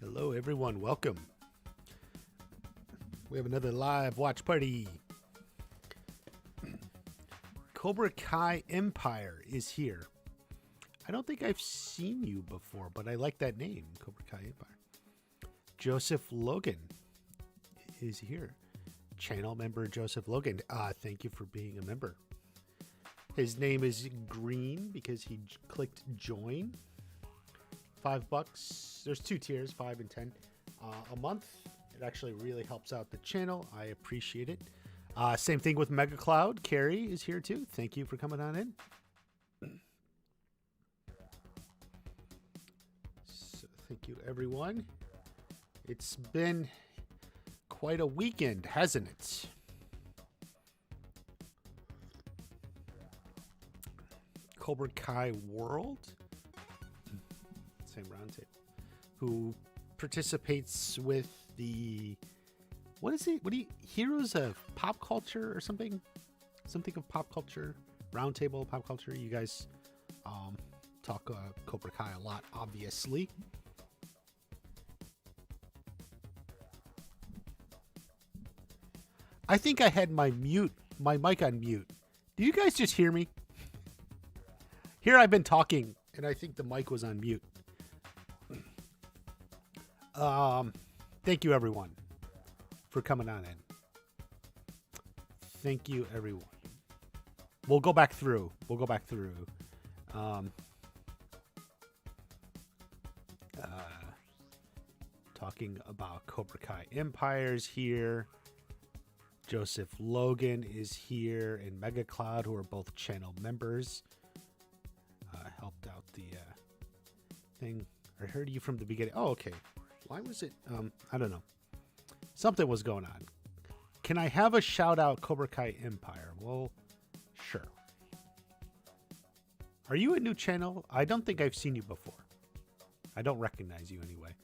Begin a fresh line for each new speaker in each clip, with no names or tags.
Hello, everyone. Welcome. We have another live watch party. Cobra Kai Empire is here. I don't think I've seen you before, but I like that name, Cobra Kai Empire. Joseph Logan is here. Channel member Joseph Logan. Thank you for being a member. His name is green because he clicked join. $5. There's two tiers, 5 and 10 a month. It actually really helps out the channel. I appreciate it. Same thing with Mega Cloud. Carrie is here too. Thank you for coming on in. So thank you, everyone. It's been quite a weekend, hasn't it? Cobra Kai World, same roundtable, who participates with the, what is it? What do you, Heroes of Pop Culture or something? Something of pop culture, roundtable pop culture. You guys talk Cobra Kai a lot, obviously. I think I had my mic on mute. Do you guys just hear me? Here I've been talking, and I think the mic was on mute. Thank you, everyone, for coming on in. Thank you, everyone. We'll go back through. Talking about Cobra Kai Empires here. Joseph Logan is here, and Mega Cloud, who are both channel members. Helped out the thing. I heard you from the beginning. Oh, okay. Why was it? I don't know. Something was going on. Can I have a shout out, Cobra Kai Empire? Well, sure. Are you a new channel? I don't think I've seen you before. I don't recognize you anyway.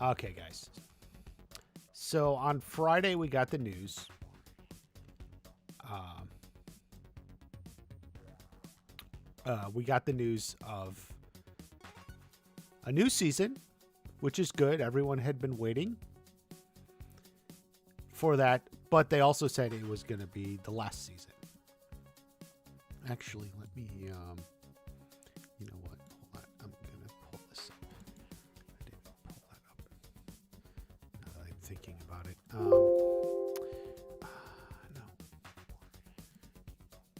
Okay, guys. So on Friday, we got the news. We got the news of a new season, which is good. Everyone had been waiting for that, but they also said it was going to be the last season. Actually, let me, you know what? Hold on. I'm going to pull this up. I didn't pull that up. Now that I'm thinking about it. No.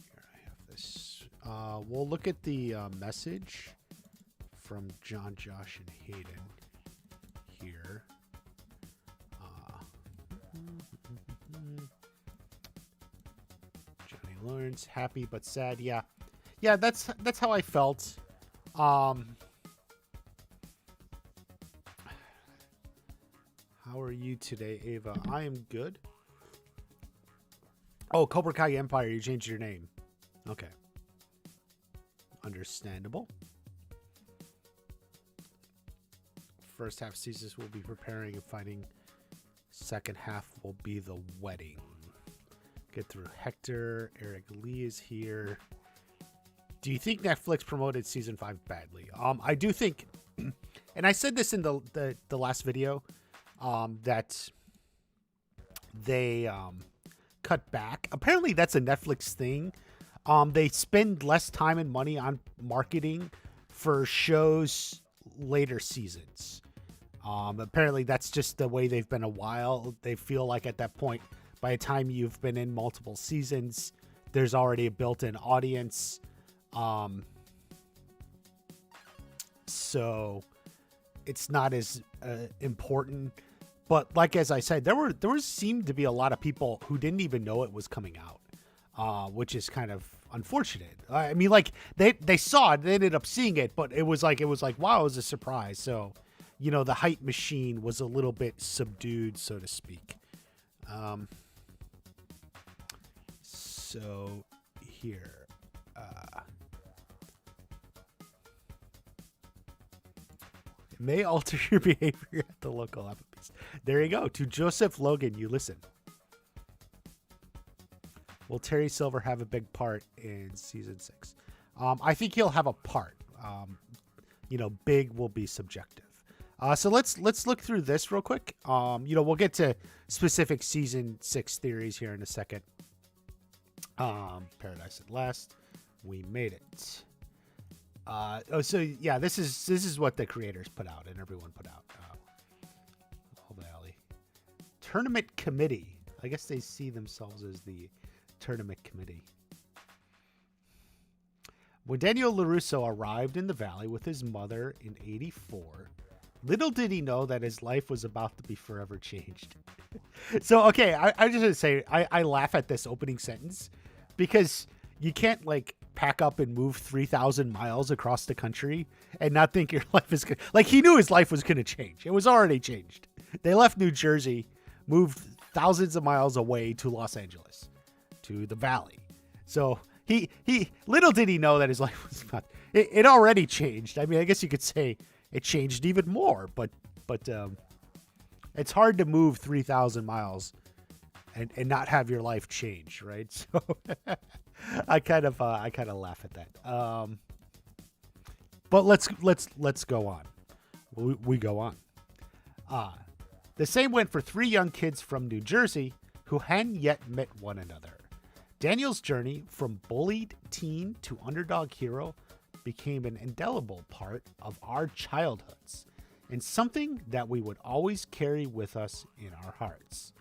Here, I have this. We'll look at the message from John, Josh, and Hayden here. Johnny Lawrence, happy but sad. Yeah, that's how I felt. How are you today, Ava? I am good. Oh, Cobra Kai Empire, you changed your name. Okay. Understandable. First half seasons will be preparing and fighting. Second half will be the wedding. Get through Hector. Eric Lee is here. Do you think Netflix promoted season 5 badly? I do think, and I said this in the last video, that they cut back. Apparently that's a Netflix thing. They spend less time and money on marketing for shows later seasons. Apparently that's just the way they've been a while. They feel like at that point, by the time you've been in multiple seasons, there's already a built-in audience. So it's not as important. But like, as I said, there seemed to be a lot of people who didn't even know it was coming out, which is kind of unfortunate. I mean, like they saw it, they ended up seeing it, but it was like, wow, it was a surprise. So, you know, the hype machine was a little bit subdued, so to speak. So here, it may alter your behavior at the local Applebee's. There you go. To Joseph Logan, you listen. Will Terry Silver have a big part in season 6? I think he'll have a part. Big will be subjective. So let's look through this real quick. We'll get to specific season 6 theories here in a second. Paradise at Last, we made it. This is what the creators put out and everyone put out. All Valley Tournament Committee. I guess they see themselves as the tournament committee. When Daniel LaRusso arrived in the Valley with his mother in '84, little did he know that his life was about to be forever changed. So, okay, I just want to say, I laugh at this opening sentence because you can't, pack up and move 3,000 miles across the country and not think your life is going to... he knew his life was going to change. It was already changed. They left New Jersey, moved thousands of miles away to Los Angeles, to the Valley. So... He little did he know that his life was not. It already changed. I mean, I guess you could say it changed even more, but it's hard to move 3,000 miles and not have your life change, right? So I kind of laugh at that. But let's go on. We go on. The same went for 3 young kids from New Jersey who hadn't yet met one another. Daniel's journey from bullied teen to underdog hero became an indelible part of our childhoods and something that we would always carry with us in our hearts.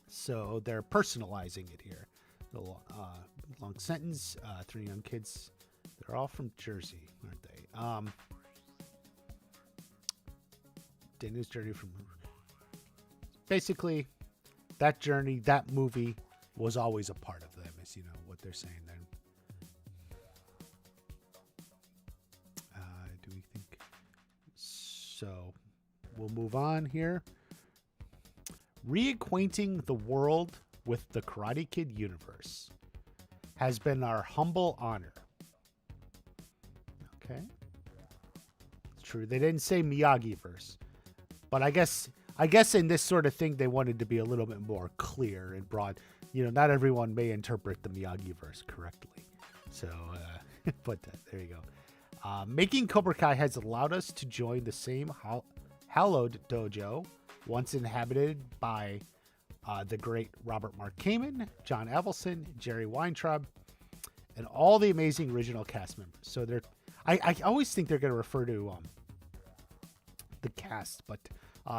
So they're personalizing it here. The long sentence, 3 young kids. They're all from Jersey, aren't they? Daniel's journey from... Basically... That journey, that movie was always a part of them, is, what they're saying then. Do we think? So, we'll move on here. Reacquainting the world with the Karate Kid universe has been our humble honor. Okay. It's true. They didn't say Miyagi-verse, but I guess in this sort of thing, they wanted to be a little bit more clear and broad. Not everyone may interpret the Miyagi-verse correctly. So, but there you go. Making Cobra Kai has allowed us to join the same hallowed dojo, once inhabited by the great Robert Mark Kamen, John Avildsen, Jerry Weintraub, and all the amazing original cast members. So I always think they're going to refer to the cast, but...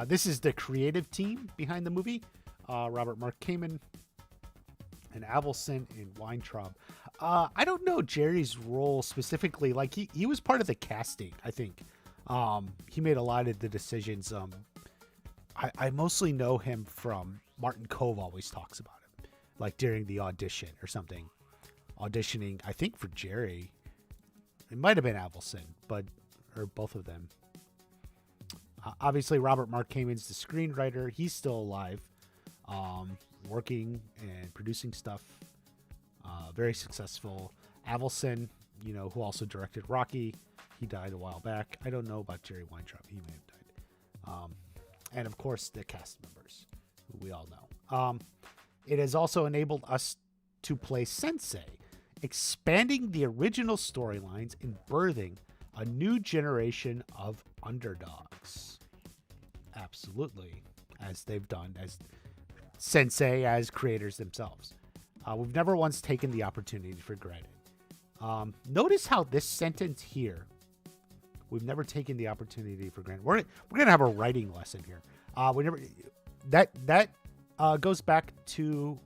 this is the creative team behind the movie. Robert Mark Kamen and Avildsen and Weintraub. I don't know Jerry's role specifically. He was part of the casting, I think. He made a lot of the decisions. I mostly know him from Martin Kove always talks about him. During the audition or something. Auditioning, I think, for Jerry. It might have been Avildsen, or both of them. Obviously, Robert Mark Kamen's the screenwriter. He's still alive, working and producing stuff. Very successful. Avildsen, who also directed Rocky. He died a while back. I don't know about Jerry Weintraub. He may have died. And, of course, the cast members, who we all know. It has also enabled us to play Sensei, expanding the original storylines and birthing a new generation of underdogs. Absolutely. As they've done as Sensei, as creators themselves. We've never once taken the opportunity for granted. Notice how this sentence here, we've never taken the opportunity for granted. We're going to have a writing lesson here. That goes back to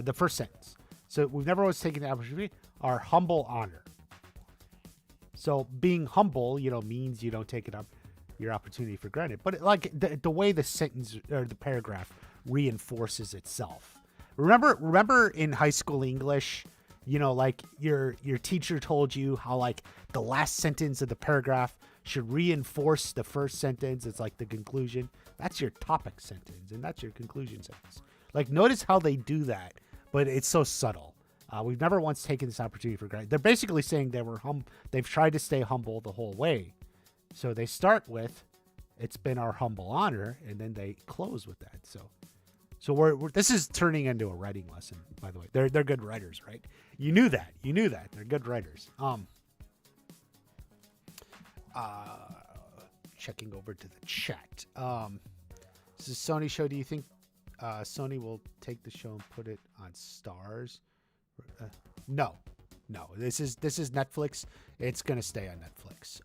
the first sentence. So we've never once taken the opportunity, our humble honor. So being humble, means you don't take your opportunity for granted. But the way the sentence or the paragraph reinforces itself. Remember in high school English, your teacher told you how the last sentence of the paragraph should reinforce the first sentence. It's the conclusion. That's your topic sentence, and that's your conclusion sentence. Notice how they do that, but it's so subtle. We've never once taken this opportunity for granted. They're basically saying they've tried to stay humble the whole way. So they start with, It's been our humble honor, and then they close with that. So we're this is turning into a writing lesson, by the way. They're good writers, right? You knew that. They're good writers. Checking over to the chat. This is Sony show. Do you think Sony will take the show and put it on Stars? No. This is Netflix. It's gonna stay on Netflix.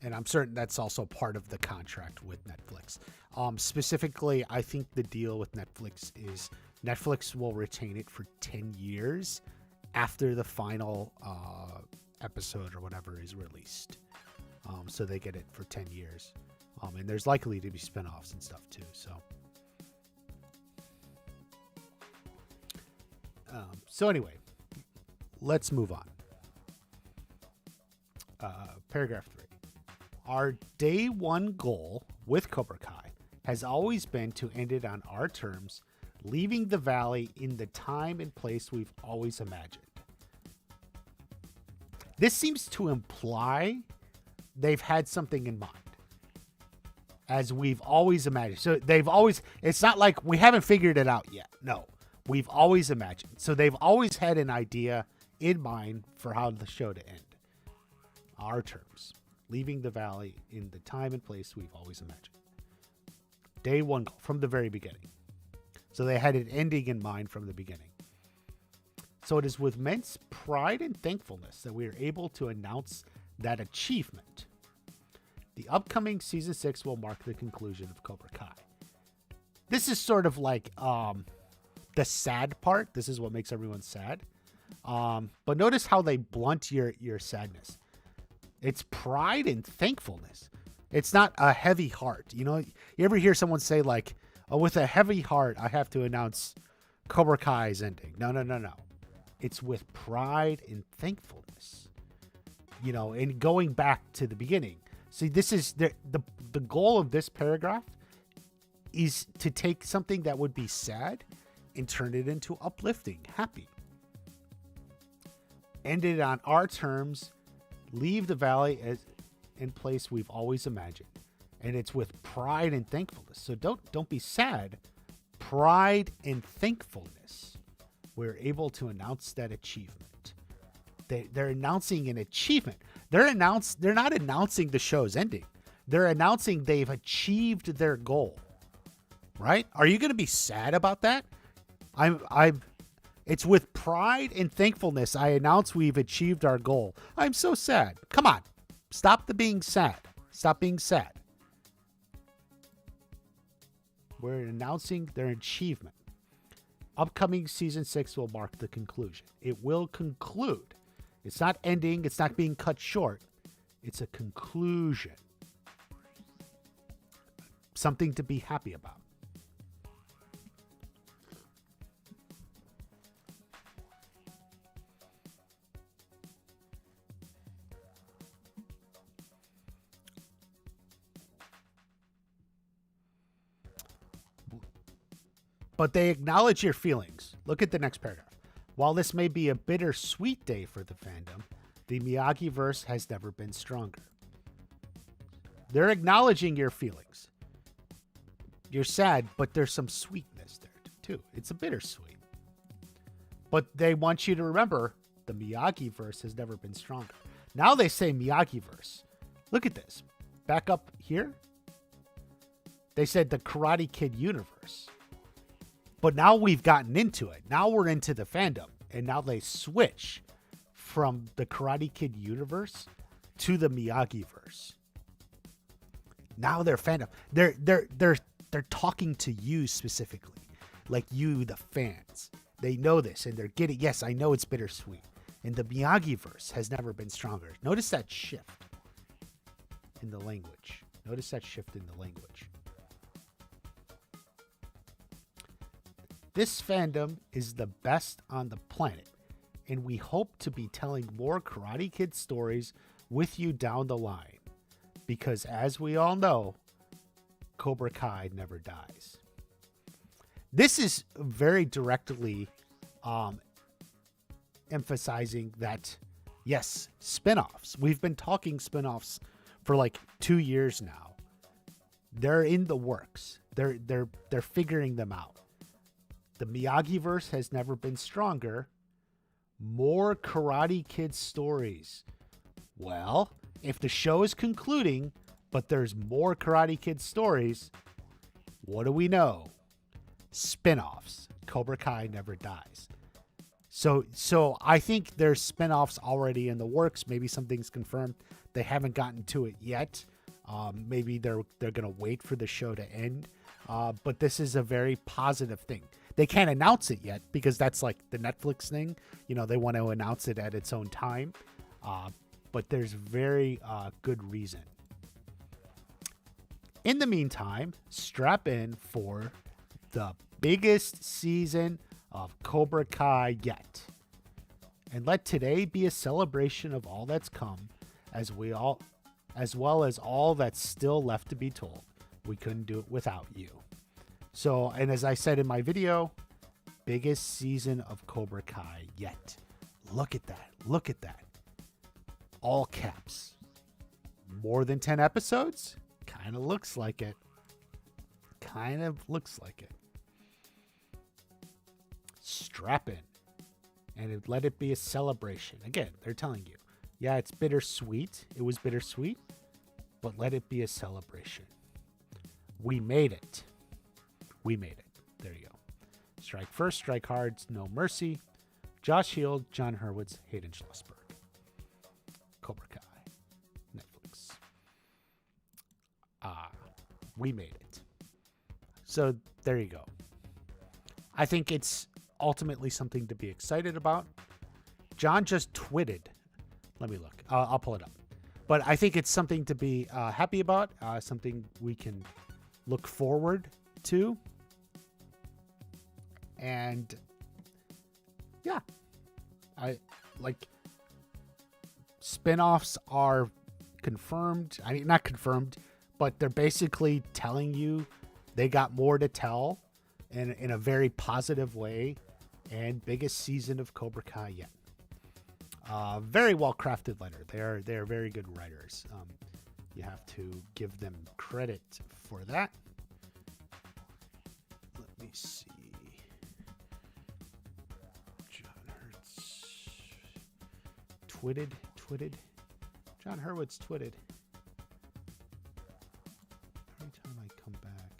And I'm certain that's also part of the contract with Netflix. Specifically, I think the deal with Netflix is Netflix will retain it for 10 years after the final episode or whatever is released. So they get it for 10 years. And there's likely to be spinoffs and stuff too. So anyway, let's move on. Paragraph 3. Our day one goal with Cobra Kai has always been to end it on our terms, leaving the valley in the time and place we've always imagined. This seems to imply they've had something in mind, as we've always imagined. So it's not like we haven't figured it out yet. No, we've always imagined. So they've always had an idea in mind for how the show to end. Our terms, leaving the valley in the time and place we've always imagined. Day one goal from the very beginning. So they had an ending in mind from the beginning. So it is with immense pride and thankfulness that we are able to announce that achievement. The upcoming season 6 will mark the conclusion of Cobra Kai. This is sort of like the sad part. This is what makes everyone sad. But notice how they blunt your sadness. It's pride and thankfulness. It's not a heavy heart. You ever hear someone say like, oh, with a heavy heart, I have to announce Cobra Kai's ending. No. It's with pride and thankfulness. And going back to the beginning. See, this is the goal of this paragraph is to take something that would be sad and turn it into uplifting, happy. End it on our terms. Leave the valley as in place we've always imagined. And it's with pride and thankfulness. So don't be sad. Pride and thankfulness. We're able to announce that achievement. They're announcing an achievement. They're not announcing the show's ending. They're announcing they've achieved their goal. Right? Are you going to be sad about that? It's with pride and thankfulness I announce we've achieved our goal. I'm so sad. Come on. Stop being sad. Stop being sad. We're announcing their achievement. Upcoming season 6 will mark the conclusion. It will conclude. It's not ending. It's not being cut short. It's a conclusion. Something to be happy about. But they acknowledge your feelings. Look at the next paragraph. While this may be a bittersweet day for the fandom, the Miyagi-verse has never been stronger. They're acknowledging your feelings. You're sad, but there's some sweetness there too. It's a bittersweet. But they want you to remember the Miyagi-verse has never been stronger. Now they say Miyagi-verse. Look at this. Back up here. They said the Karate Kid universe. But now we've gotten into it. Now we're into the fandom. And now they switch from the Karate Kid universe to the Miyagi-verse. Now they're fandom. They're talking to you specifically. Like you, the fans. They know this and they're getting, yes, I know it's bittersweet. And the Miyagi-verse has never been stronger. Notice that shift in the language. Notice that shift in the language. This fandom is the best on the planet, and we hope to be telling more Karate Kid stories with you down the line, because as we all know, Cobra Kai never dies. This is very directly emphasizing that, Yes, spinoffs. We've been talking spinoffs for like 2 years now. They're in the works. They're figuring them out. The Miyagi-verse has never been stronger. More Karate Kid stories. Well, if the show is concluding, but there's more Karate Kid stories, what do we know? Spinoffs. Cobra Kai never dies. So I think there's spinoffs already in the works. Maybe something's confirmed. They haven't gotten to it yet. Maybe they're gonna wait for the show to end. But this is a very positive thing. They can't announce it yet because that's like the Netflix thing. You know, they want to announce it at its own time. But there's very good reason. In the meantime, strap in for the biggest season of Cobra Kai yet. And let today be a celebration of all that's come, as well as all that's still left to be told. We couldn't do it without you. So, and as I said in my video, biggest season of Cobra Kai yet. Look at that. Look at that. All caps. More than 10 episodes? Kind of looks like it. Kind of looks like it. Strap in. And let it be a celebration. Again, they're telling you. Yeah, it's bittersweet. It was bittersweet. But let it be a celebration. We made it. We made it. There you go. Strike first, strike hard, no mercy. Josh Heald, John Hurwitz, Hayden Schlossberg. Cobra Kai. Netflix. We made it. So there you go. I think it's ultimately something to be excited about. John just tweeted. Let me look. I'll pull it up. But I think it's something to be happy about. Something we can look forward to. And yeah, I like spinoffs are confirmed. I mean, not confirmed, but they're basically telling you they got more to tell in a very positive way. And biggest season of Cobra Kai yet. Very well crafted letter. They are very good writers. You have to give them credit for that. Let me see. John Hurwitz twitted. John Hurwitz twitted. Every time I come back.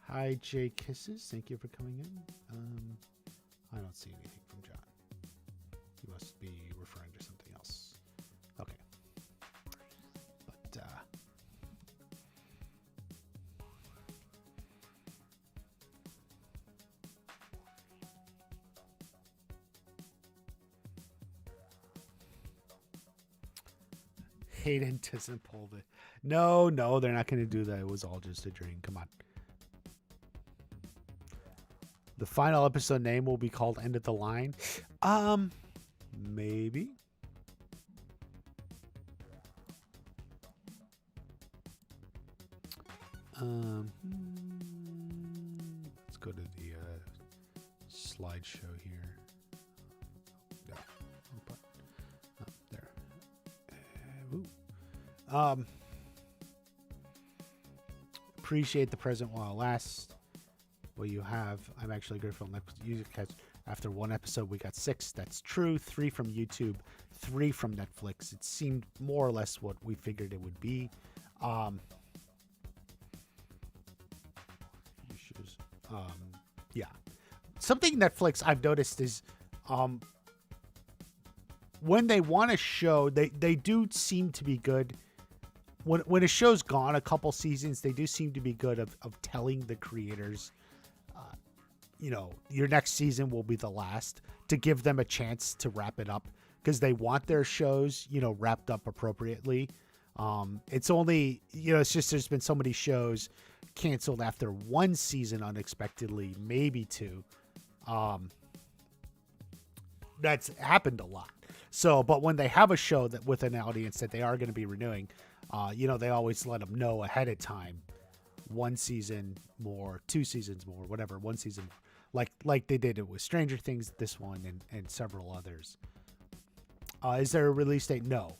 Hi, Jay Kisses. Thank you for coming in. I don't see anything from John. He must be referring to something else. Okay. But, Hayden doesn't pull the... No, they're not going to do that. It was all just a dream. Come on. The final episode name will be called End of the Line. Maybe. Let's go to the slideshow here. No. There. Appreciate the present while it lasts. What you have, I'm actually grateful. After one episode, we got 6. That's true. 3 from YouTube, 3 from Netflix. It seemed more or less what we figured it would be. Yeah. Something Netflix I've noticed is when they want to show, they do seem to be good. When a show's gone a couple seasons, they do seem to be good of telling the creators, your next season will be the last, to give them a chance to wrap it up because they want their shows, wrapped up appropriately. It's only, it's just there's been so many shows canceled after one season unexpectedly, maybe 2. That's happened a lot. So, but when they have a show that with an audience that they are going to be renewing, they always let them know ahead of time one season more, 2 seasons more, whatever, one season more, like they did it with Stranger Things, this one, and several others. Is there a release date? No.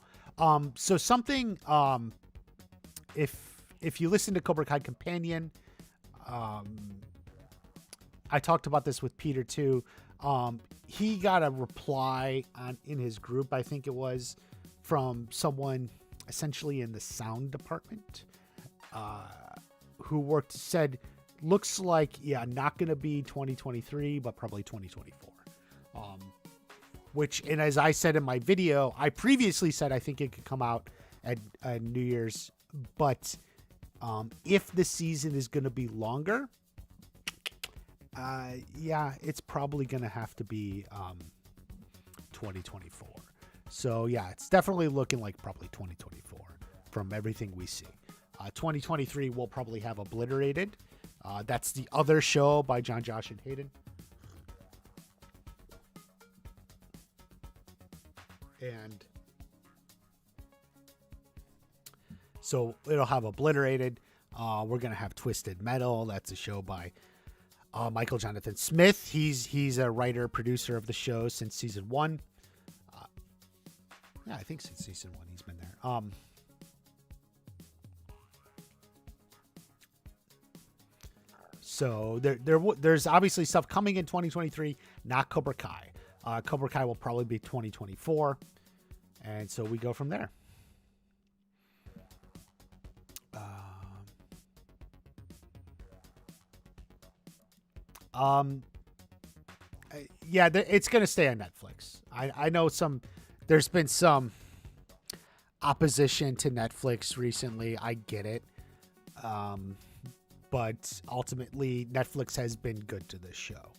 So something, if you listen to Cobra Kai Companion, I talked about this with Peter too. He got a reply in his group, I think it was, from someone essentially in the sound department, who said, looks like, yeah, not going to be 2023, but probably 2024. Which, and as I said in my video, I previously said I think it could come out at New Year's, but if the season is going to be longer, yeah, it's probably going to have to be 2024. So yeah, it's definitely looking like probably 2024 from everything we see. 2023 will probably have Obliterated. That's the other show by John, Josh, and Hayden. And so it'll have Obliterated. We're going to have Twisted Metal. That's a show by Michael Jonathan Smith. He's a writer, producer of the show since season 1. Yeah, I think since season 1 he's been there. So there's obviously stuff coming in 2023, not Cobra Kai. Cobra Kai will probably be 2024. And so we go from there. Yeah, it's going to stay on Netflix. I know there's been some opposition to Netflix recently. I get it. But ultimately, Netflix has been good to this show.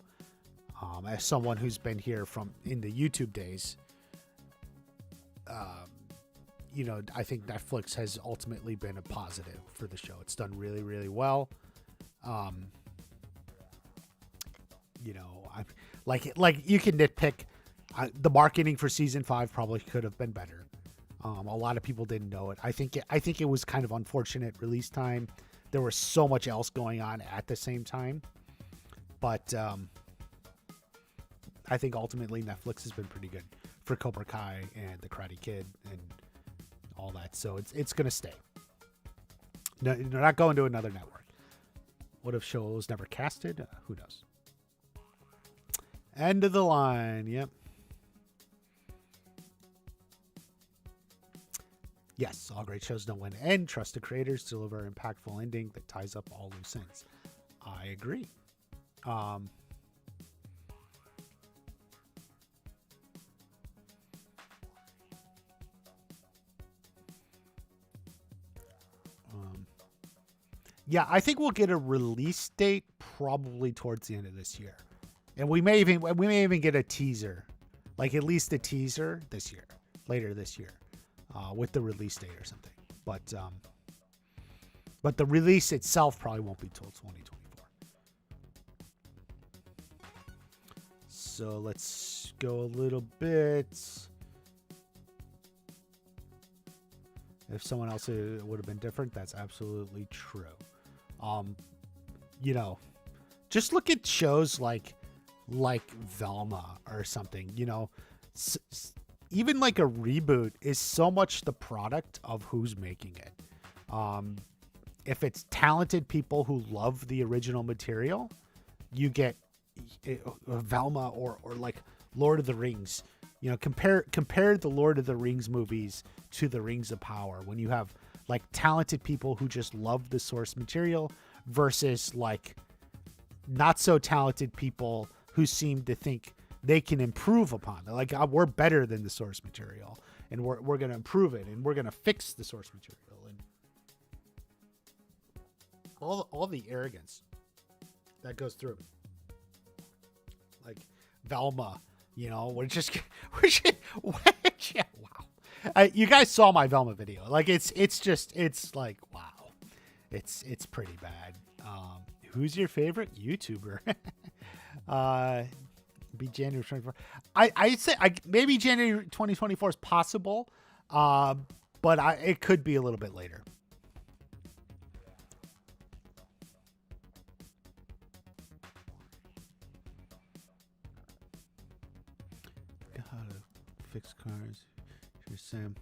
As someone who's been here in the YouTube days, I think Netflix has ultimately been a positive for the show. It's done really, really well. Like you can nitpick. The marketing for season 5 probably could have been better. A lot of people didn't know it. I think it was kind of unfortunate release time. There was so much else going on at the same time, but I think ultimately Netflix has been pretty good for Cobra Kai and The Karate Kid and all that. So it's going to stay. No, they're not going to another network. What if shows never casted? Who knows? End of the line. Yep. Yes, all great shows know when to end. Trust the creators to deliver an impactful ending that ties up all loose ends. I agree. Yeah, I think we'll get a release date probably towards the end of this year, and we may even get a teaser, like at least a teaser later this year. With the release date or something, but the release itself probably won't be till 2024. So let's go a little bit. If someone else would have been different, that's absolutely true. Just look at shows like Velma or something. Even like a reboot is so much the product of who's making it. If it's talented people who love the original material, you get Velma or like Lord of the Rings. Compare the Lord of the Rings movies to the Rings of Power when you have like talented people who just love the source material versus like not so talented people who seem to think they can improve upon it. Like, we're better than the source material, and we're going to improve it, and we're going to fix the source material, and all the arrogance that goes through. Like Velma, we're yeah, wow. You guys saw my Velma video. Like it's like, wow, it's pretty bad. Who's your favorite YouTuber? Be January 24th. I'd say maybe January 2024 is possible, but it could be a little bit later. How to fix cars. Here's Sam.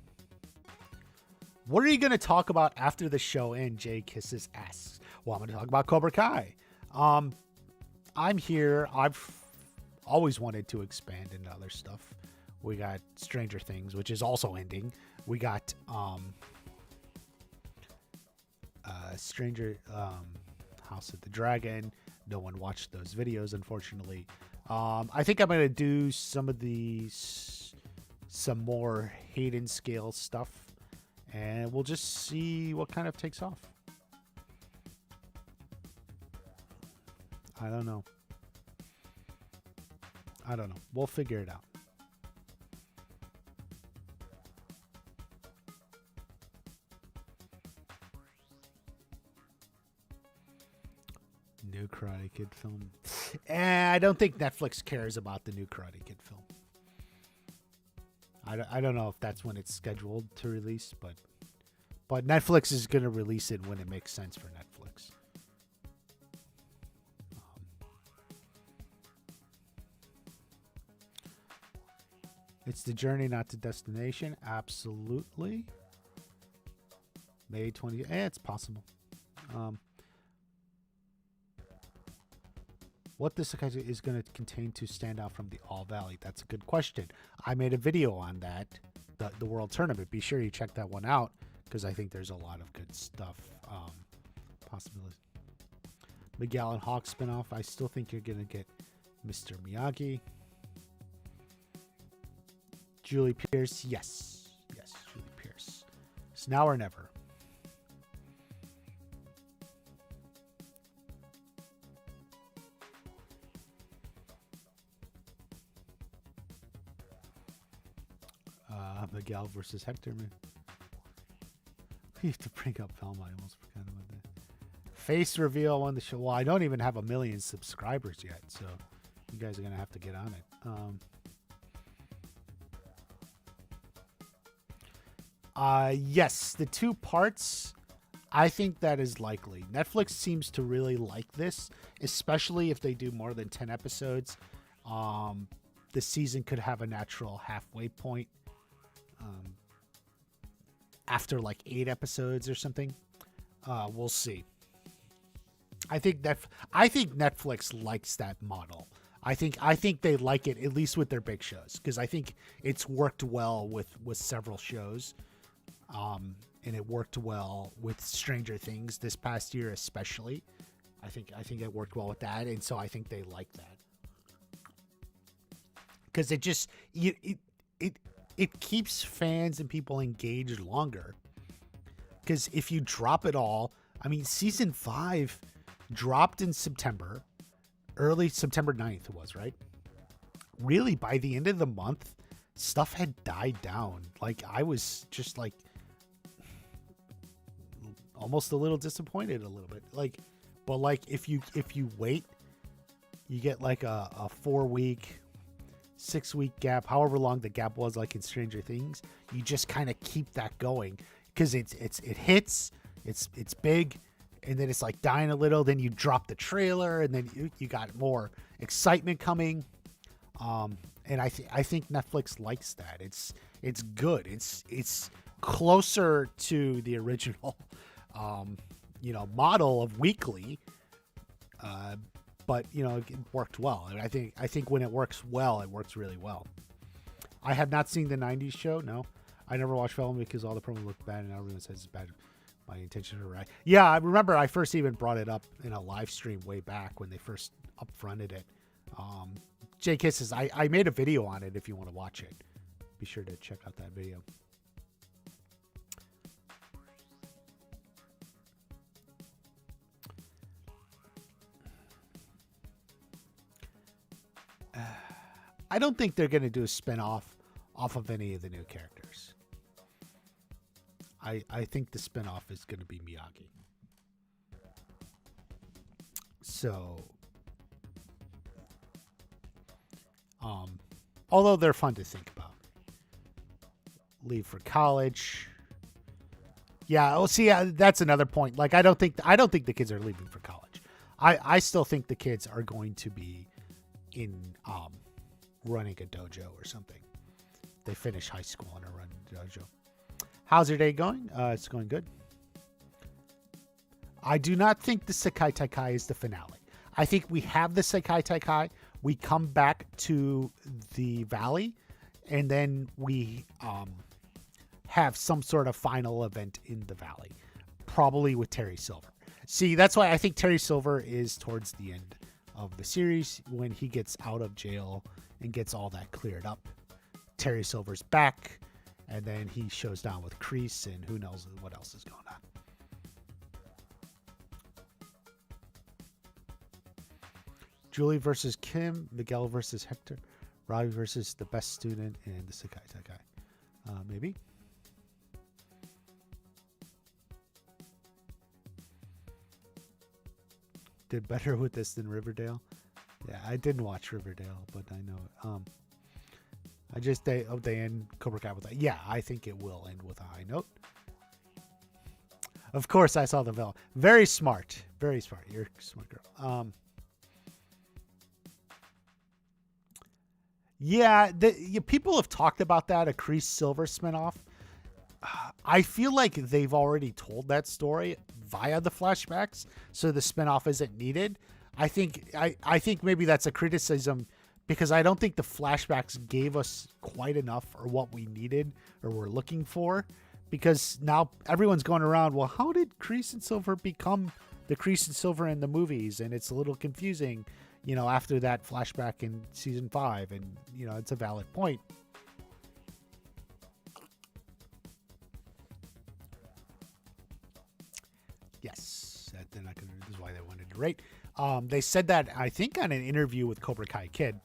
What are you going to talk about after the show? And Jay Kisses asks. Well, I'm going to talk about Cobra Kai. I'm here. I've always wanted to expand into other stuff. We got Stranger Things, which is also ending. We got House of the Dragon. No one watched those videos, unfortunately. I think I'm going to do some more Hayden scale stuff, and we'll just see what kind of takes off. I don't know. We'll figure it out. New Karate Kid film. I don't think Netflix cares about the new Karate Kid film. I don't know if that's when it's scheduled to release, but Netflix is going to release it when it makes sense for Netflix. It's the journey, not the destination. Absolutely. May 20th. It's possible. What this is going to contain to stand out from the All Valley? That's a good question. I made a video on that, the World Tournament. Be sure you check that one out because I think there's a lot of good stuff. Possibilities. Miguel and Hawk spinoff. I still think you're going to get Mr. Miyagi. Julie Pierce. Yes, Julie Pierce. It's now or never. Miguel versus Hector, man. We have to bring up Velma. I almost forgot about that. Face reveal on the show. Well, I don't even have 1 million subscribers yet, so you guys are going to have to get on it. Yes, the 2 parts, I think that is likely. Netflix seems to really like this, especially if they do more than 10 episodes. The season could have a natural halfway point. After like 8 episodes or something. We'll see. I think Netflix likes that model. I think they like it, at least with their big shows, because I think it's worked well with several shows. And it worked well with Stranger Things this past year, especially. I think it worked well with that, and so I think they like that. Because it just it keeps fans and people engaged longer. Because if you drop it all, I mean, season 5 dropped in September, early September 9th it was, right? Really, by the end of the month, stuff had died down. Like, I was just like almost a little disappointed a little bit. Like, but like if you wait, you get like a 4-week, 6-week gap, however long the gap was, like in Stranger Things. You just kind of keep that going because it hits, it's big, and then it's like dying a little. Then you drop the trailer, and then you got more excitement coming. And I think Netflix likes that. It's good. It's closer to the original, model of weekly. But it worked well. And I think when it works well, it works really well. I have not seen the 90s show. No, I never watched Velma because all the promos look bad and everyone says it's bad. My intention to write. Yeah, I remember I first even brought it up in a live stream way back when they first upfronted it. Jay Kisses, I made a video on it if you want to watch it. Be sure to check out that video. I don't think they're going to do a spin-off off of any of the new characters. I think the spin-off is going to be Miyagi. So, although they're fun to think about. Leave for college. Yeah, well, see, that's another point. Like, I don't think the kids are leaving for college. I still think the kids are going to be in running a dojo or something. they finish high school and are running dojo. How's your day going? It's going good. I do not think the Sekai Taikai is the finale. I think we have the Sekai Taikai. We come back to the valley, and then we have some sort of final event in the valley, probably with Terry Silver. See, that's why I think Terry Silver is towards the end of the series when he gets out of jail and gets all that cleared up. Terry Silver's back, and then he shows down with Kreese, and who knows what else is going on. Julie versus Kim, Miguel versus Hector, Robbie versus the best student, and the Sekai Taikai. Maybe. Did better with this than Riverdale. Yeah, I didn't watch Riverdale, but I know it. They end Cobra Kai with that. Yeah, I think it will end with a high note. Of course, I saw the villain. Very smart. Very smart. You're a smart girl. Yeah, people have talked about that, a Kreese Silver spinoff. I feel like they've already told that story via the flashbacks, so the spinoff isn't needed. I think maybe that's a criticism because I don't think the flashbacks gave us quite enough or what we needed or were looking for, because now everyone's going around, well, how did Kreese and Silver become the Kreese and Silver in the movies? And it's a little confusing, after that flashback in season 5, and it's a valid point. Yes, they're not gonna. This is why they wanted to rate. They said that, I think, on an interview with Cobra Kai Kid.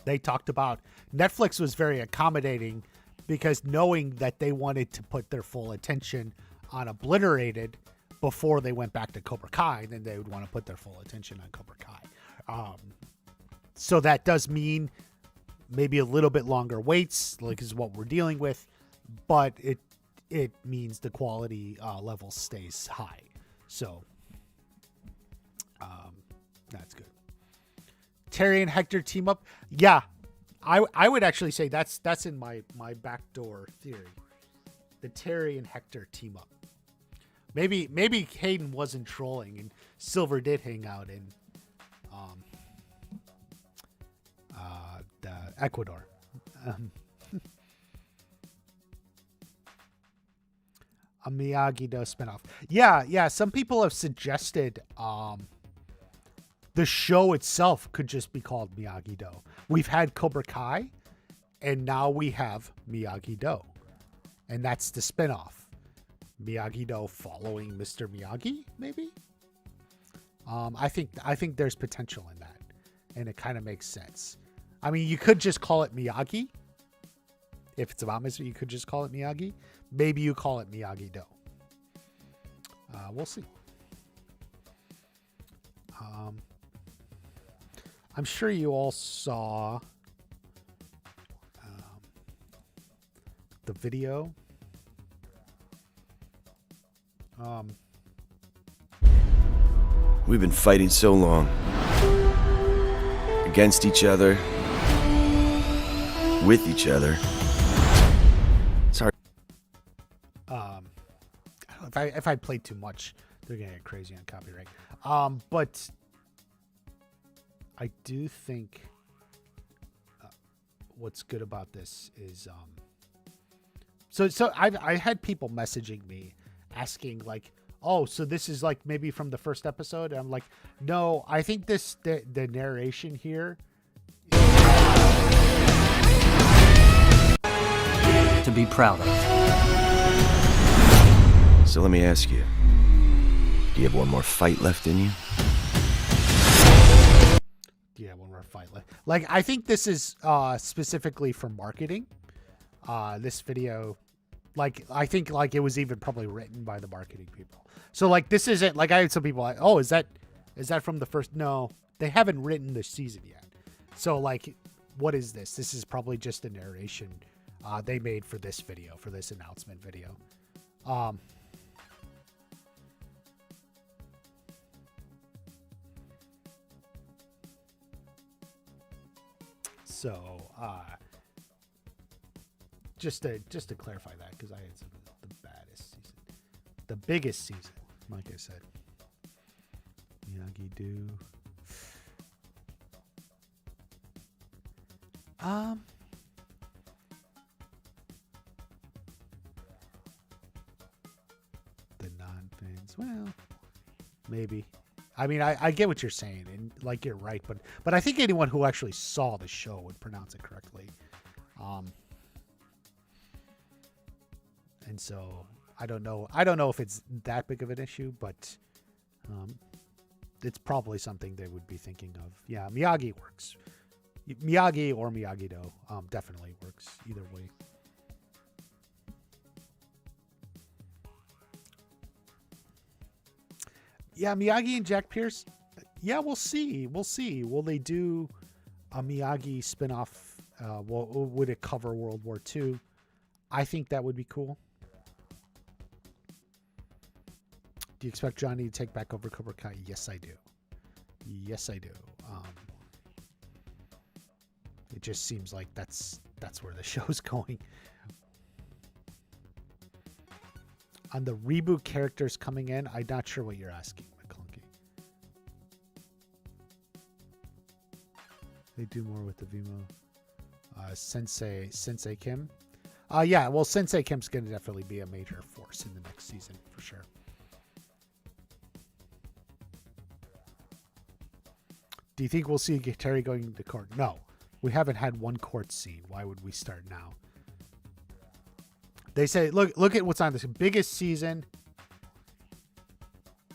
They talked about Netflix was very accommodating because knowing that they wanted to put their full attention on Obliterated before they went back to Cobra Kai, then they would want to put their full attention on Cobra Kai. So that does mean maybe a little bit longer waits, like is what we're dealing with, but it means the quality level stays high. So that's good. Terry and Hector team up. Yeah, I would actually say that's in my backdoor theory. The Terry and Hector team up. Maybe Hayden wasn't trolling and Silver did hang out in Ecuador. A Miyagi-Do spinoff. Yeah. Some people have suggested the show itself could just be called Miyagi-Do. We've had Cobra Kai, and now we have Miyagi-Do, and that's the spinoff. Miyagi-Do following Mr. Miyagi, maybe. I think there's potential in that, and it kind of makes sense. I mean, you could just call it Miyagi. If it's about Mr. You could just call it Miyagi. Maybe you call it Miyagi-Do. We'll see. I'm sure you all saw the video.
We've been fighting so long. Against each other. With each other. It's hard.
I don't know, if I played too much, they're gonna get crazy on copyright. But I do think what's good about this is so I had people messaging me asking like, oh, so this is like maybe from the first episode. And I'm like, no, I think the narration here
to be proud of.
So let me ask you, do you have one more fight left in you?
Yeah, one more fight left. Like, I think this is specifically for marketing. This video, like, I think like it was even probably written by the marketing people. So like, this isn't like, I had some people like, oh, is that from the first? No, they haven't written the season yet. So like, what is this? This is probably just a narration they made for this video, for this announcement video. So just to clarify that, because I had some of the baddest season, the biggest season, like I said. Miyagi-Do. The non-fans. Well, maybe. I mean, I get what you're saying, and like you're right, but I think anyone who actually saw the show would pronounce it correctly. And so I don't know if it's that big of an issue, but it's probably something they would be thinking of. Yeah, Miyagi works. Miyagi or Miyagi-Do definitely works either way. Yeah, Miyagi and Jack Pierce. Yeah, we'll see. Will they do a Miyagi spinoff? Would it cover World War II? I think that would be cool. Do you expect Johnny to take back over Cobra Kai? Yes, I do. It just seems like that's where the show's going. On the reboot characters coming in, I'm not sure what you're asking, McClunky. They do more with the Vimo. Sensei Kim. Yeah, well, Sensei Kim's going to definitely be a major force in the next season, for sure. Do you think we'll see Terry going to court? No. We haven't had one court scene. Why would we start now? They say, look at what's on this biggest season.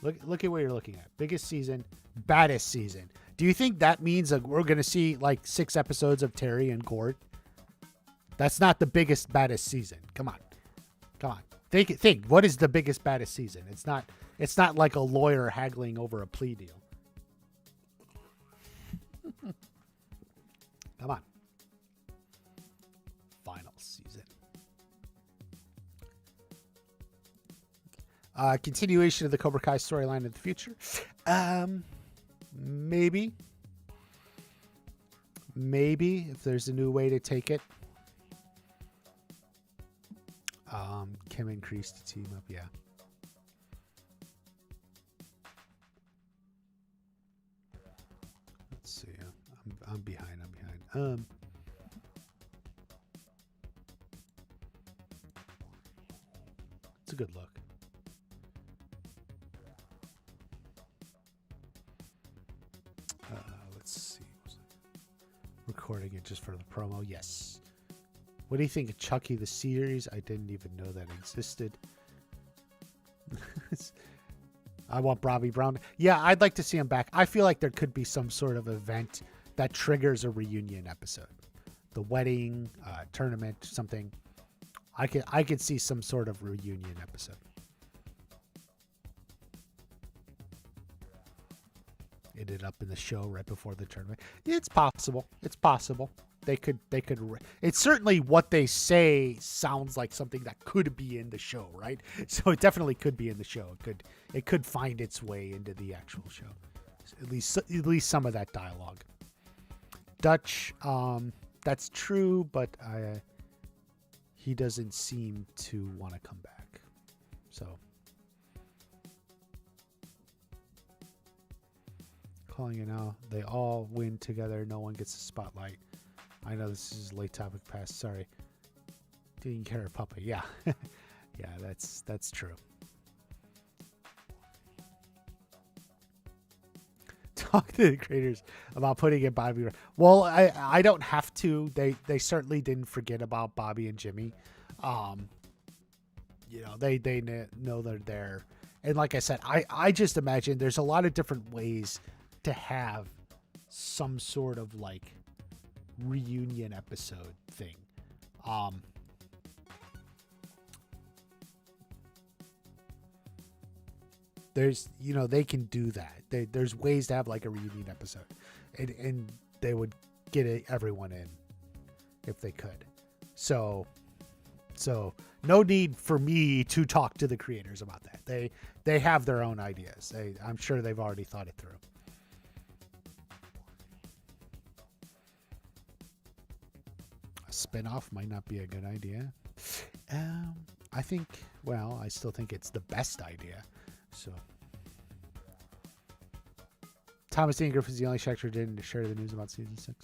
Look at what you're looking at. Biggest season, baddest season. Do you think that means that we're going to see like 6 episodes of Terry in court? That's not the biggest, baddest season. Come on. Think. What is the biggest, baddest season? It's not like a lawyer haggling over a plea deal. Come on. Final season. Continuation of the Cobra Kai storyline in the future. Maybe if there's a new way to take it. Kim increased the team up. Yeah. Let's see. I'm behind. It's a good look. Let's see. Recording it just for the promo. Yes. What do you think of Chucky the series? I didn't even know that existed. I want Bobby Brown. Yeah, I'd like to see him back. I feel like there could be some sort of event that triggers a reunion episode. The wedding, tournament, something. I could see some sort of reunion episode. Ended up in the show right before the tournament. It's possible. They could. It's certainly what they say sounds like something that could be in the show, right? So it definitely could be in the show. It could find its way into the actual show. At least some of that dialogue. Dutch, that's true, but he doesn't seem to want to come back. So calling it now. They all win together. No one gets a spotlight. I know this is late topic pass. Sorry. Didn't care, Papa. Yeah. Yeah, that's true. Talk to the creators about putting in Bobby. Well, I don't have to. They certainly didn't forget about Bobby and Jimmy. They know they're there. And like I said, I just imagine there's a lot of different ways to have some sort of like reunion episode thing. There's, they can do that. There's ways to have like a reunion episode, and they would get everyone in if they could. So no need for me to talk to the creators about that. They have their own ideas. I'm sure they've already thought it through. A spinoff might not be a good idea. I think, well, I still think it's the best idea. So, Thomas Ian Griffith's the only actor who didn't share the news about season 6.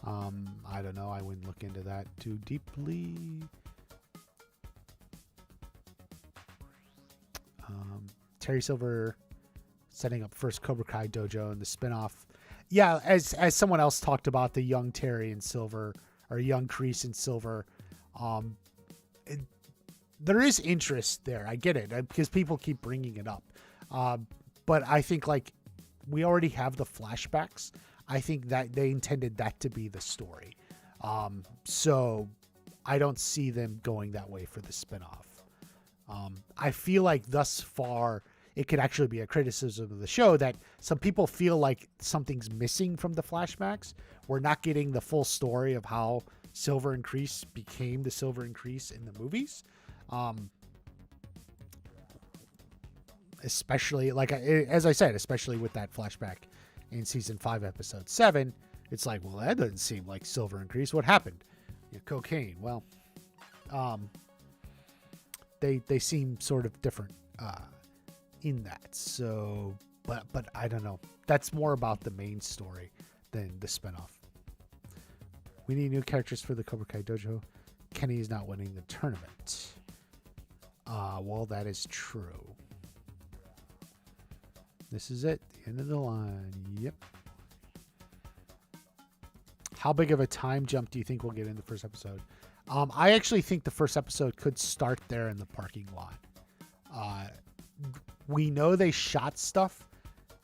I don't know. I wouldn't look into that too deeply. Terry Silver setting up first Cobra Kai dojo and the spinoff. Yeah, as someone else talked about the young Terry and Silver, or young Kreese and Silver, there is interest there. I get it because people keep bringing it up. But I think like we already have the flashbacks. I think that they intended that to be the story. So I don't see them going that way for the spinoff. I feel like thus far it could actually be a criticism of the show that some people feel like something's missing from the flashbacks. We're not getting the full story of how Silver and Kreese became the Silver and Kreese in the movies. Especially, like, as I said, especially with that flashback in season 5, episode 7, it's like, well, that doesn't seem like Silver and Kreese. What happened? Cocaine. Well, they seem sort of different in that. So, but I don't know. That's more about the main story than the spinoff. We need new characters for the Cobra Kai dojo. Kenny's not winning the tournament. Well, that is true. This is it. The end of the line. Yep. How big of a time jump do you think we'll get in the first episode? I actually think the first episode could start there in the parking lot. We know they shot stuff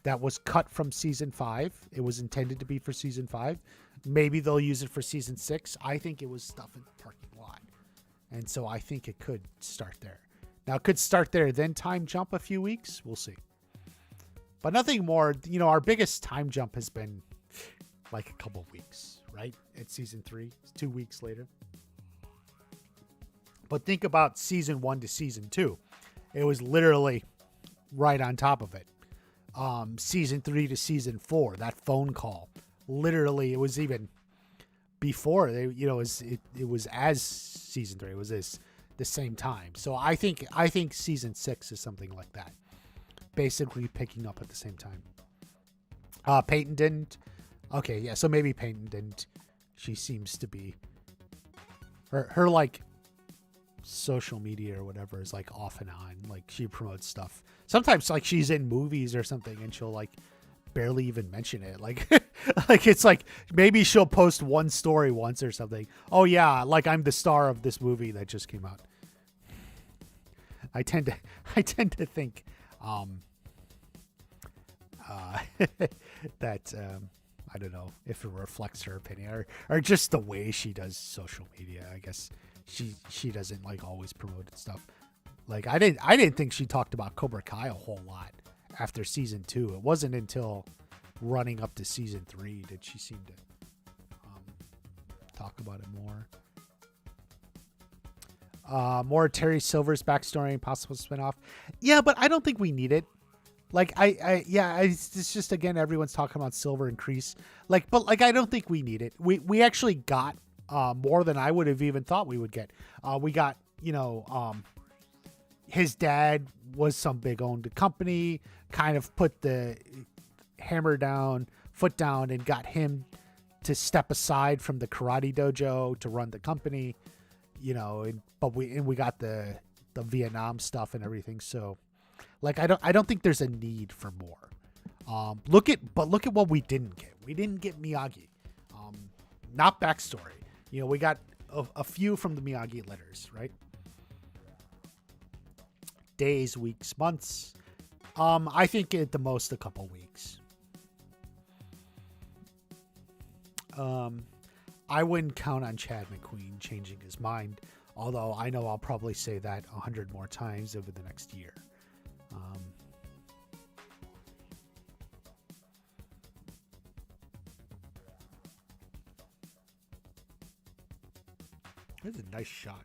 that was cut from season 5. It was intended to be for season 5. Maybe they'll use it for season 6. I think it was stuff in the parking lot. And so I think it could start there. Now, it could start there, then time jump a few weeks. We'll see. But nothing more. Our biggest time jump has been like a couple weeks, right? At season 3, 2 weeks later. But think about season 1 to season 2. It was literally right on top of it. Season 3 to season 4, that phone call. Literally, it was even before it was as season 3. It was the same time. So I think season 6 is something like that. Basically picking up at the same time. Peyton didn't. Okay, yeah, so maybe Peyton didn't. She seems to be her like social media or whatever is like off and on. Like she promotes stuff. Sometimes like she's in movies or something and she'll like barely even mention it. Like like it's like maybe she'll post one story once or something. Oh yeah, like I'm the star of this movie that just came out. I tend to think that I don't know if it reflects her opinion or just the way she does social media. I guess she doesn't like always promote stuff. Like I didn't think she talked about Cobra Kai a whole lot after season 2. It wasn't until running up to season 3 did she seem to talk about it more. More Terry Silver's backstory and possible spinoff. Yeah, but I don't think we need it. Like it's just, again, everyone's talking about Silver and Kreese. But I don't think we need it. We actually got more than I would have even thought we would get. We got, his dad was some big owned company, kind of put the foot down and got him to step aside from the karate dojo to run the company, but we got the Vietnam stuff and everything. So I don't think there's a need for more. Look at what we didn't get. We didn't get Miyagi. Not backstory. We got a few from the Miyagi letters, right? Days, weeks, months. I think at the most a couple weeks. I wouldn't count on Chad McQueen changing his mind, although I know I'll probably say that 100 more times over the next year. That's a nice shot.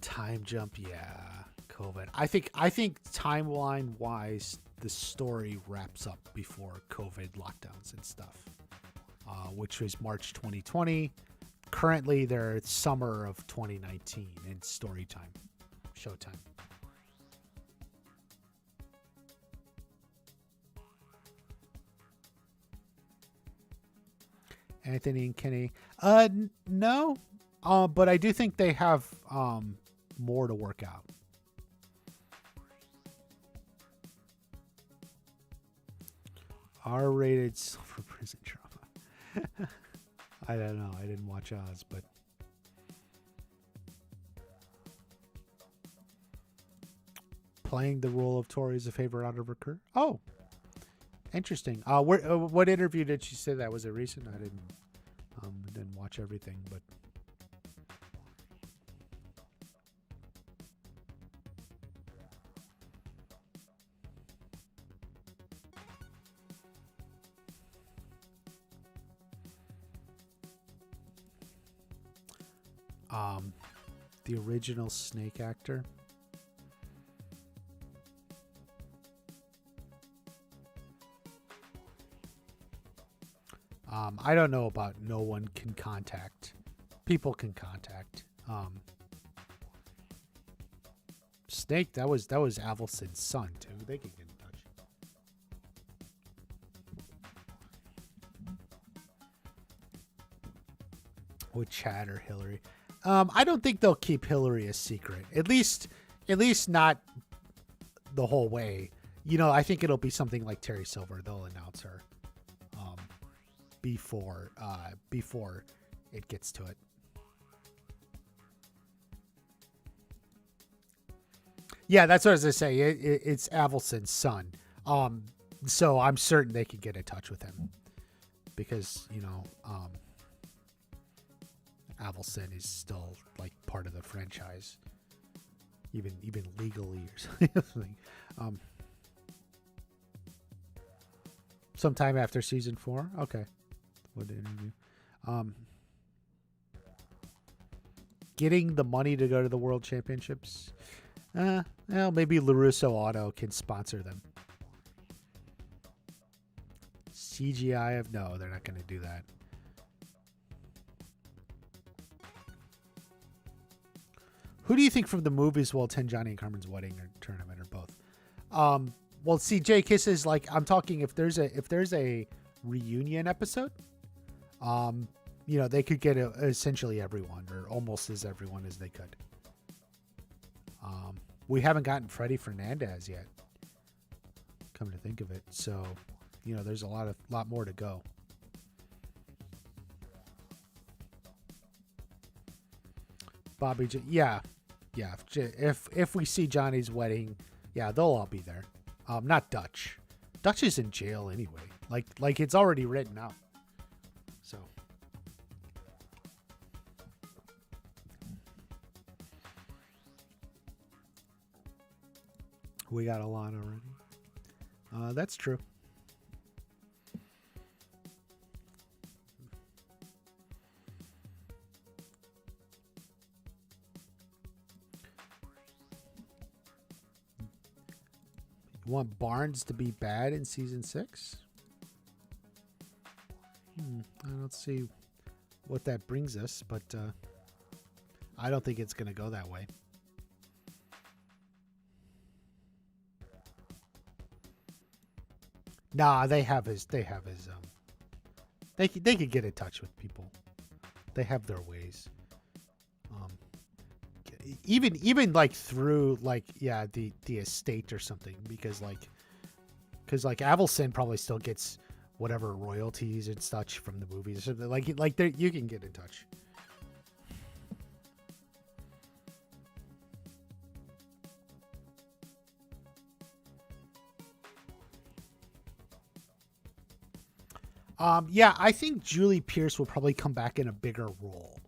Time jump, yeah. COVID. I think timeline wise, the story wraps up before COVID lockdowns and stuff, which was March 2020. Currently, they're summer of 2019 in story time, showtime. Anthony and Kenny. No. But I do think they have more to work out. R-rated silver prison drama. I don't know. I didn't watch Oz, but playing the role of Tori is a favorite out of her career. Oh, interesting. What interview did she say that? Was it recent? I didn't watch everything, but the original Snake actor. I don't know about no one can contact. People can contact. Snake, that was Avelson's son too. They can get in touch. With Chad or Hillary. I don't think they'll keep Hillary a secret. At least not the whole way. You know, I think it'll be something like Terry Silver. They'll announce her before it gets to it. Yeah, that's what I was gonna say. It's Avelson's son. So I'm certain they can get in touch with him because Avelson is still like part of the franchise, even legally or something. Sometime after season 4. Okay. What interview? Getting the money to go to the World Championships. Well, maybe LaRusso Auto can sponsor them. CGI of no, they're not going to do that. Who do you think from the movies will attend Johnny and Carmen's wedding or tournament or both? Well, see, Jay Kiss is like, I'm talking if there's a reunion episode, they could get essentially everyone or almost as everyone as they could. We haven't gotten Freddie Fernandez yet. Come to think of it, so there's a lot more to go. Bobby J, yeah. If we see Johnny's wedding, yeah, they'll all be there. Not Dutch. Dutch is in jail anyway. Like it's already written out. So. We got a lot already. That's true. You want Barnes to be bad in season 6? I don't see what that brings us, but I don't think it's going to go that way. Nah, they have his. They could get in touch with people. They have their ways. Even like through the estate or something, because Avildsen probably still gets whatever royalties and such from the movies or something. Like you can get in touch. Yeah, I think Julie Pierce will probably come back in a bigger role.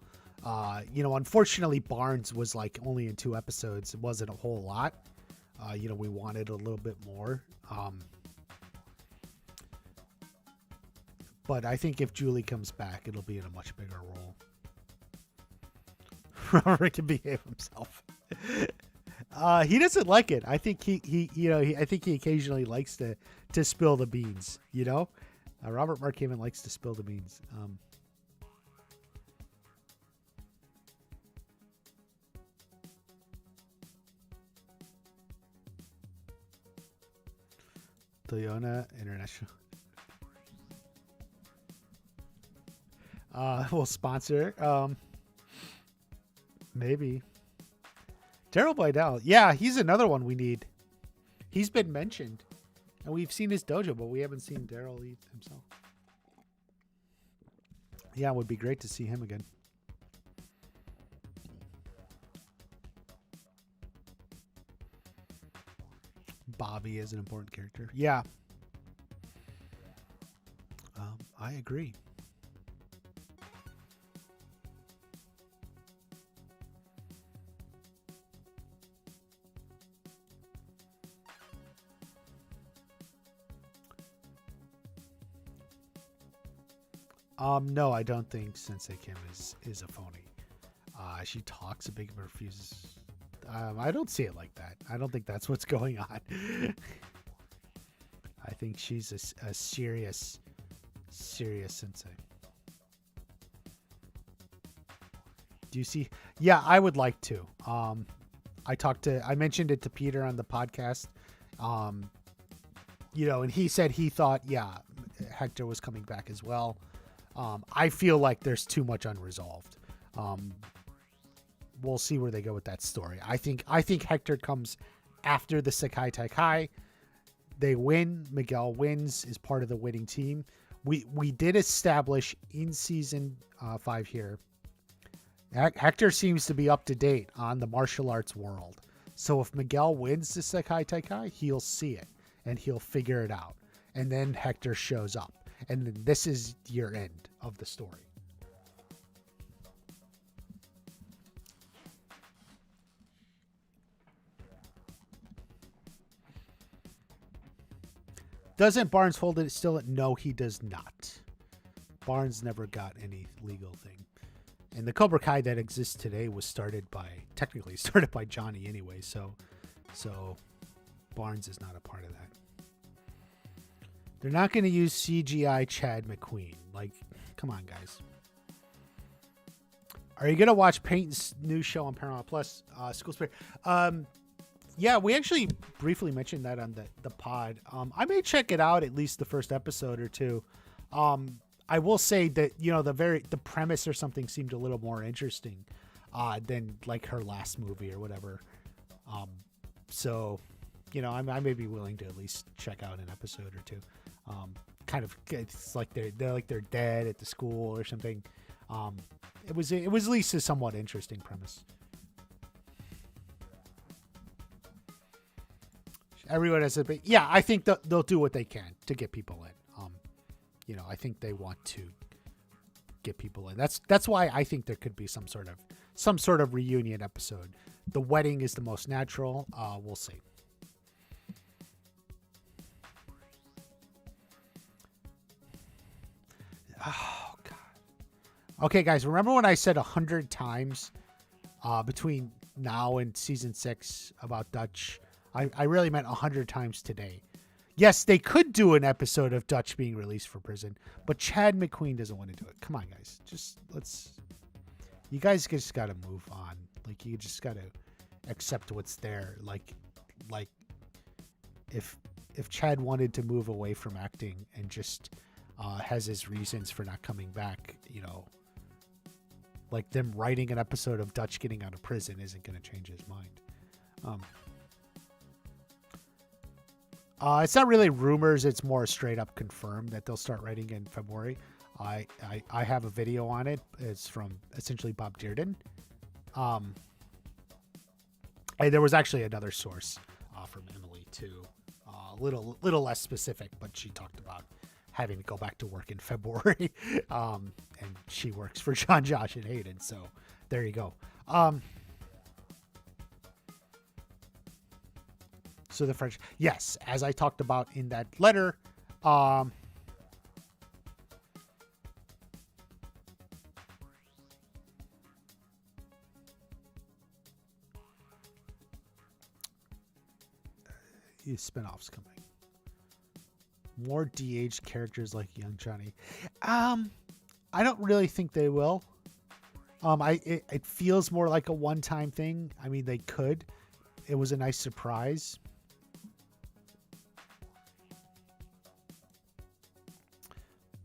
Unfortunately, Barnes was like only in 2 episodes. It wasn't a whole lot. We wanted a little bit more. But I think if Julie comes back, it'll be in a much bigger role. Robert can behave himself. He doesn't like it. I think I think he occasionally likes to spill the beans. Robert Mark Hamill likes to spill the beans. Toyota International. Will sponsor. Maybe. Daryl Bidell. Yeah, he's another one we need. He's been mentioned. And we've seen his dojo, but we haven't seen Daryl himself. Yeah, it would be great to see him again. Bobby is an important character. Yeah. I agree. No, I don't think Sensei Kim is a phony. She talks a big but refuses. I don't see it like that. I don't think that's what's going on. I think she's a serious sensei. Do you see? Yeah, I would like to. I mentioned it to Peter on the podcast. And he said he thought, Hector was coming back as well. I feel like there's too much unresolved. We'll see where they go with that story. I think Hector comes after the Sekai Taikai. They win. Miguel wins, is part of the winning team. We did establish in season 5 here. Hector seems to be up to date on the martial arts world. So if Miguel wins the Sekai Taikai, he'll see it and he'll figure it out. And then Hector shows up. And then this is your end of the story. Doesn't Barnes hold it still? No, he does not. Barnes never got any legal thing. And the Cobra Kai that exists today was technically started by Johnny anyway. So Barnes is not a part of that. They're not going to use CGI Chad McQueen. Like, come on, guys. Are you going to watch Peyton's new show on Paramount Plus, School Spirit? Yeah, we actually briefly mentioned that on the pod. I may check it out, at least the first episode or two. I will say that, the premise or something seemed a little more interesting than like her last movie or whatever. So, I may be willing to at least check out an episode or two. It's like they're dead at the school or something. It was at least a somewhat interesting premise. Everyone has a bit. Yeah, I think they'll do what they can to get people in. I think they want to get people in. That's why I think there could be some sort of reunion episode. The wedding is the most natural. We'll see. Oh God. Okay, guys. Remember when I said 100 times between now and season 6 about Dutch? I really meant 100 times today. Yes, they could do an episode of Dutch being released from prison, but Chad McQueen doesn't want to do it. Come on, guys. You guys just got to move on. Like, you just got to accept what's there. Like if Chad wanted to move away from acting and just has his reasons for not coming back, like them writing an episode of Dutch getting out of prison isn't going to change his mind. It's not really rumors. It's more straight up confirmed that they'll start writing in February. I have a video on it. It's from essentially Bob Dearden. And there was actually another source from Emily too. A little less specific, but she talked about having to go back to work in February. And she works for John, Josh, and Hayden. So there you go. So the French, yes, as I talked about in that letter, spinoffs coming. More de-aged characters like young Johnny. I don't really think they will. It feels more like a one-time thing. I mean, they could. It was a nice surprise.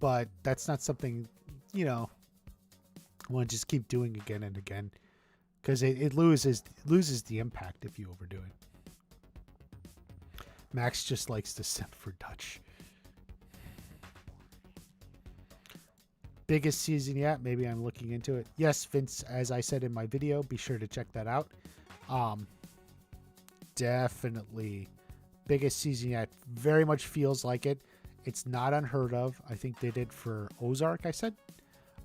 But that's not something, I want to just keep doing again and again. Because it loses the impact if you overdo it. Max just likes to simp for Dutch. Biggest season yet? Maybe I'm looking into it. Yes, Vince, as I said in my video, be sure to check that out. Definitely biggest season yet. Very much feels like it. It's not unheard of. I think they did for Ozark, I said.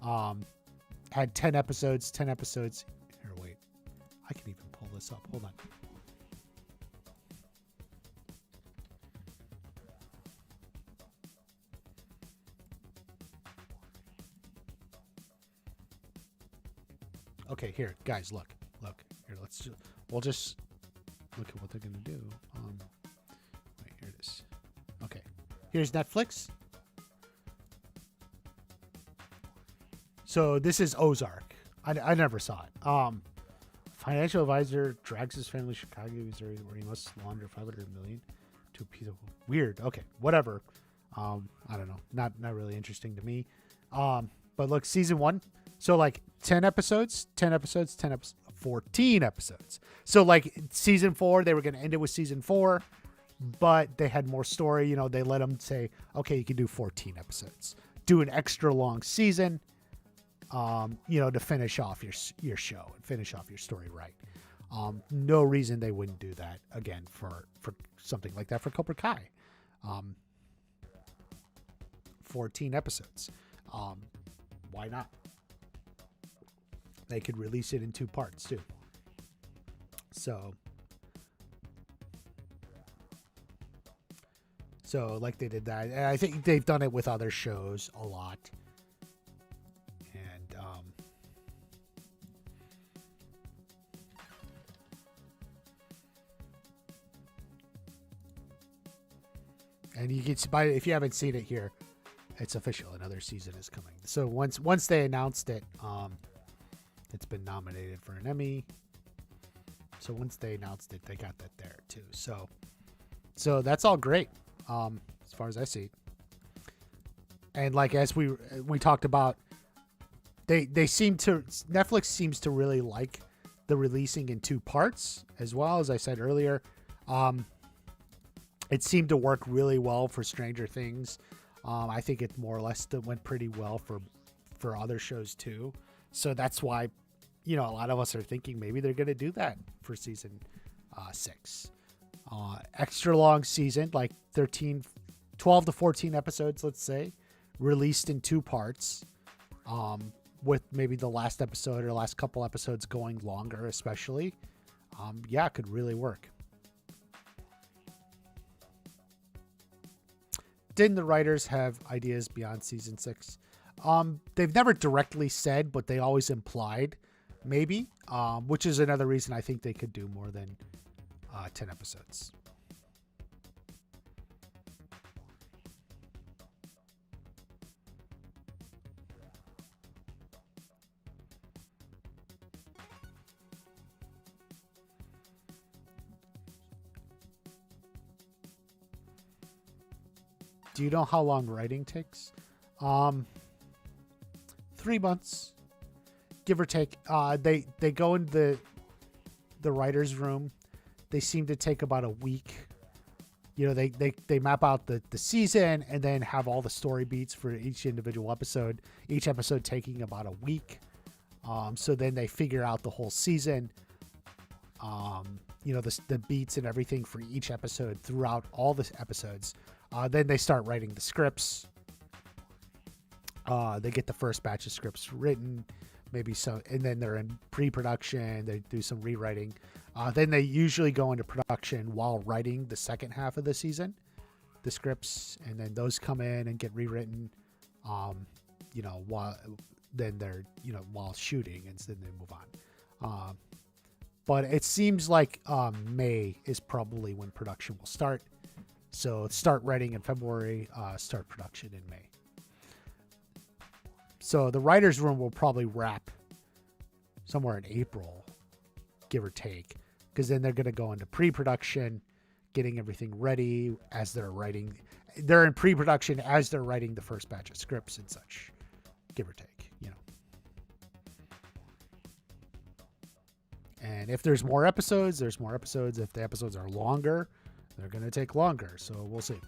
Had 10 episodes. Here, wait. I can even pull this up. Hold on. Okay, here, guys, look. Here, we'll just look at what they're gonna do. Wait, here it is. Okay, here's Netflix. So this is Ozark. I never saw it. Financial advisor drags his family to Chicago, Missouri, where he must launder $500 million to a piece of weird. Okay, whatever. I don't know. Not really interesting to me. But look, season 1. So like 10 episodes, 14 episodes. So like season 4, they were going to end it with season 4, but they had more story. They let them say, okay, you can do 14 episodes. Do an extra long season, to finish off your show and finish off your story right. No reason they wouldn't do that again for something like that for Cobra Kai. 14 episodes. Why not? They could release it in 2 parts too. So like they did that. And I think they've done it with other shows a lot. And you can buy it if you haven't seen it here. It's official. Another season is coming. So once they announced it, it's been nominated for an Emmy. So once they announced it, they got that there too. So that's all great, as far as I see. And like as we talked about, Netflix seems to really like the releasing in 2 parts as well. As I said earlier, it seemed to work really well for Stranger Things. I think it more or less went pretty well for other shows too. So that's why, a lot of us are thinking maybe they're going to do that for season 6. Extra long season, like 12 to 14 episodes, let's say, released in 2 parts, with maybe the last episode or last couple episodes going longer, especially. It could really work. Didn't the writers have ideas beyond season 6? They've never directly said, but they always implied maybe, which is another reason I think they could do more than 10 episodes. Do you know how long writing takes? 3 months, give or take. They go into the writer's room. They seem to take about a week. They map out the season and then have all the story beats for each individual episode. Each episode taking about a week. So then they figure out the whole season. The beats and everything for each episode throughout all the episodes. Then they start writing the scripts. They get the first batch of scripts written, maybe so, and then they're in pre-production. They do some rewriting. Then they usually go into production while writing the second half of the season, the scripts, and then those come in and get rewritten. While then they're while shooting, and then they move on. But it seems like May is probably when production will start. So start writing in February, start production in May. So the writer's room will probably wrap somewhere in April, give or take, because then they're going to go into pre-production, getting everything ready as they're writing. They're in pre-production as they're writing the first batch of scripts and such, give or take, you know. And if there's more episodes, there's more episodes. If the episodes are longer, they're going to take longer. So we'll see.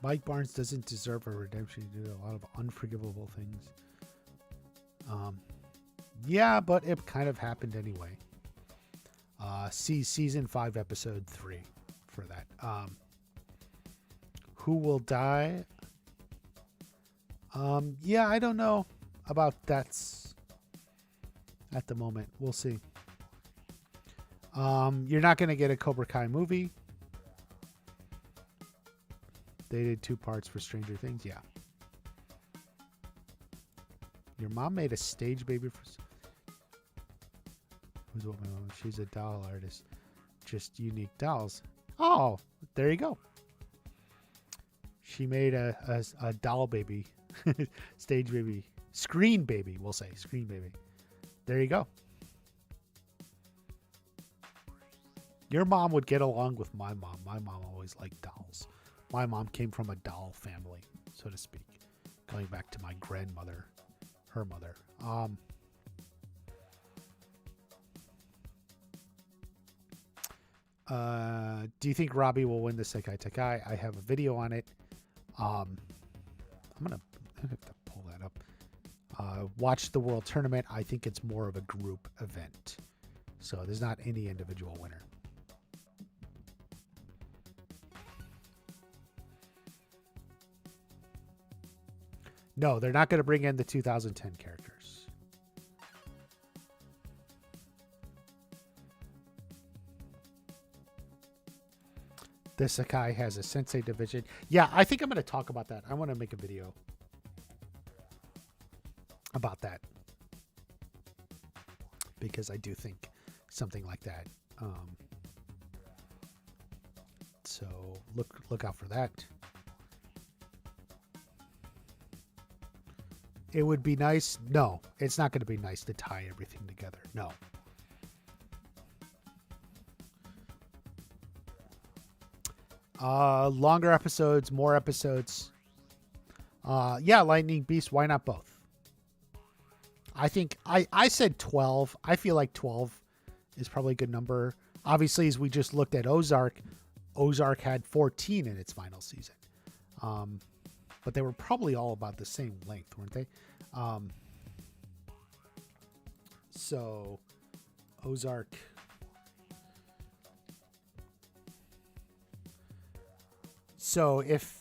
Mike Barnes doesn't deserve a redemption. He did a lot of unforgivable things. Yeah, but it kind of happened anyway. See season 5, episode 3 for that. Who will die? Yeah, I don't know about that at the moment. We'll see. You're not going to get a Cobra Kai movie. They did 2 parts for Stranger Things. Yeah. Your mom made a stage baby for... Who's what my mom? She's a doll artist. Just unique dolls. Oh, there you go. She made a doll baby. Stage baby. Screen baby, we'll say. Screen baby. There you go. Your mom would get along with my mom. My mom always liked dolls. My mom came from a doll family, so to speak. Going back to my grandmother, her mother. Do you think Robbie will win the Sekai Tekai? I have a video on it. I'm gonna have to pull that up. Watch the World Tournament. I think it's more of a group event, so there's not any individual winner. No, they're not going to bring in the 2010 characters. The Sakai has a Sensei division. Yeah, I think I'm going to talk about that. I want to make a video about that. Because I do think something like that. So look out for that. It would be nice. No, it's not going to be nice to tie everything together. No. Longer episodes, more episodes. Yeah, Lightning Beast. Why not both? I think I said 12. I feel like 12 is probably a good number. Obviously, as we just looked at Ozark had 14 in its final season. But they were probably all about the same length, weren't they? So, Ozark. So, if...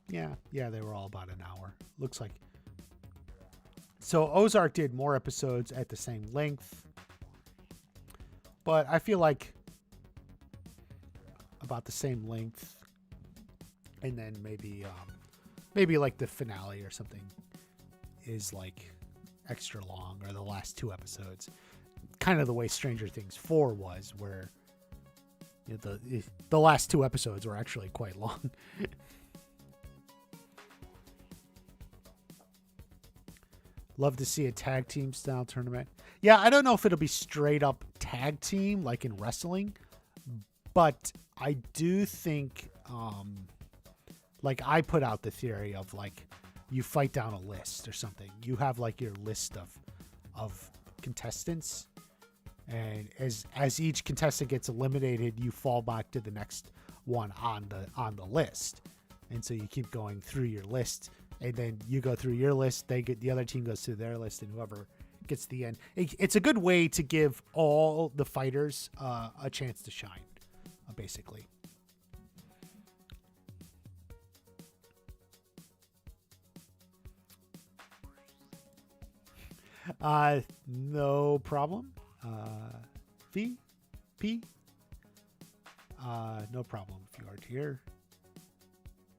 Yeah, they were all about an hour. Looks like. So, Ozark did more episodes at the same length. But I feel like about the same length, and then maybe like the finale or something is like extra long, or the last 2 episodes, kind of the way Stranger Things 4 was, where you know, the last 2 episodes were actually quite long. Love to see a tag team style tournament. Yeah, I don't know if it'll be straight up tag team like in wrestling, but I do think, like I put out the theory of like you fight down a list or something. You have like your list of contestants, and as each contestant gets eliminated, you fall back to the next one on the list, and so you keep going through your list, and then you go through your list. The other team goes through their list, and whoever gets to the end. It's a good way to give all the fighters a chance to shine. Basically. No problem. No problem if you aren't here.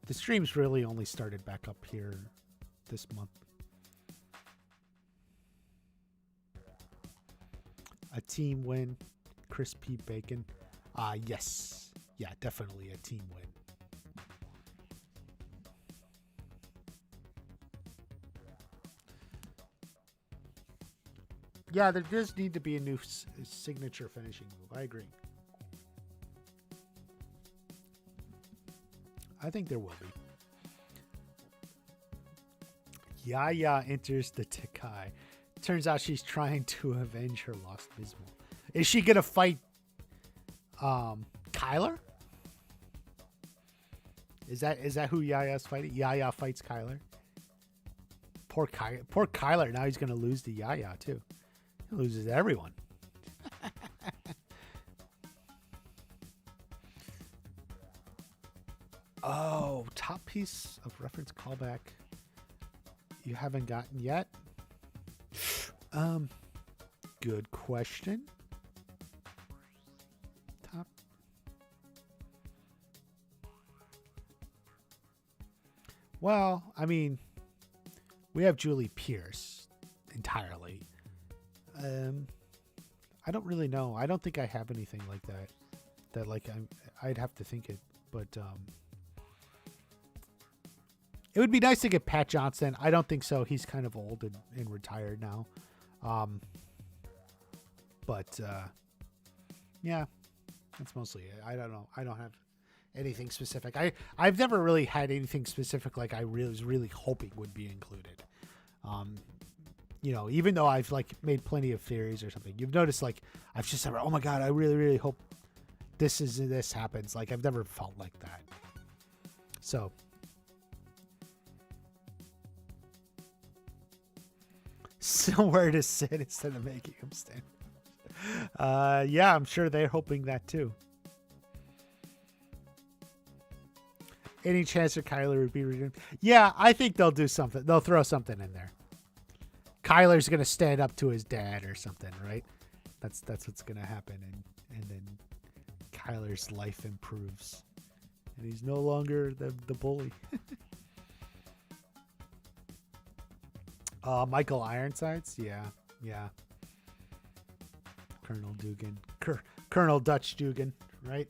The streams really only started back up here this month. A team win. Crispy bacon. Yes. Yeah, definitely a team win. Yeah, there does need to be a new signature finishing move. I agree. I think there will be. Yaya enters the Takai. Turns out she's trying to avenge her lost Bismol. Is she gonna fight Kyler? Is that who Yaya's fighting? Yaya fights Kyler. Poor Kyler. Now he's gonna lose to Yaya too. He loses to everyone. Oh, top piece of reference callback you haven't gotten yet? Good question. Top. Well, I mean, we have Julie Pierce entirely. I don't really know. I don't think I have anything like that. That like I'd have to think it, but it would be nice to get Pat Johnson. I don't think so. He's kind of old and retired now. But yeah, that's mostly it. I don't know. I don't have anything specific. I've never really had anything specific like I was really hoping would be included. You know, even though I've like made plenty of theories or something, you've noticed like I've just said, oh my God, I really, really hope this happens. Like I've never felt like that. So somewhere to sit instead of making him stand. Yeah, I'm sure they're hoping that too. Any chance that Kyler would be redeemed? Yeah, I think they'll do something. They'll throw something in there. Kyler's gonna stand up to his dad or something, right? That's what's gonna happen, and then Kyler's life improves, and he's no longer the bully. Michael Ironsides, yeah. Colonel Dugan, Colonel Dutch Dugan, right?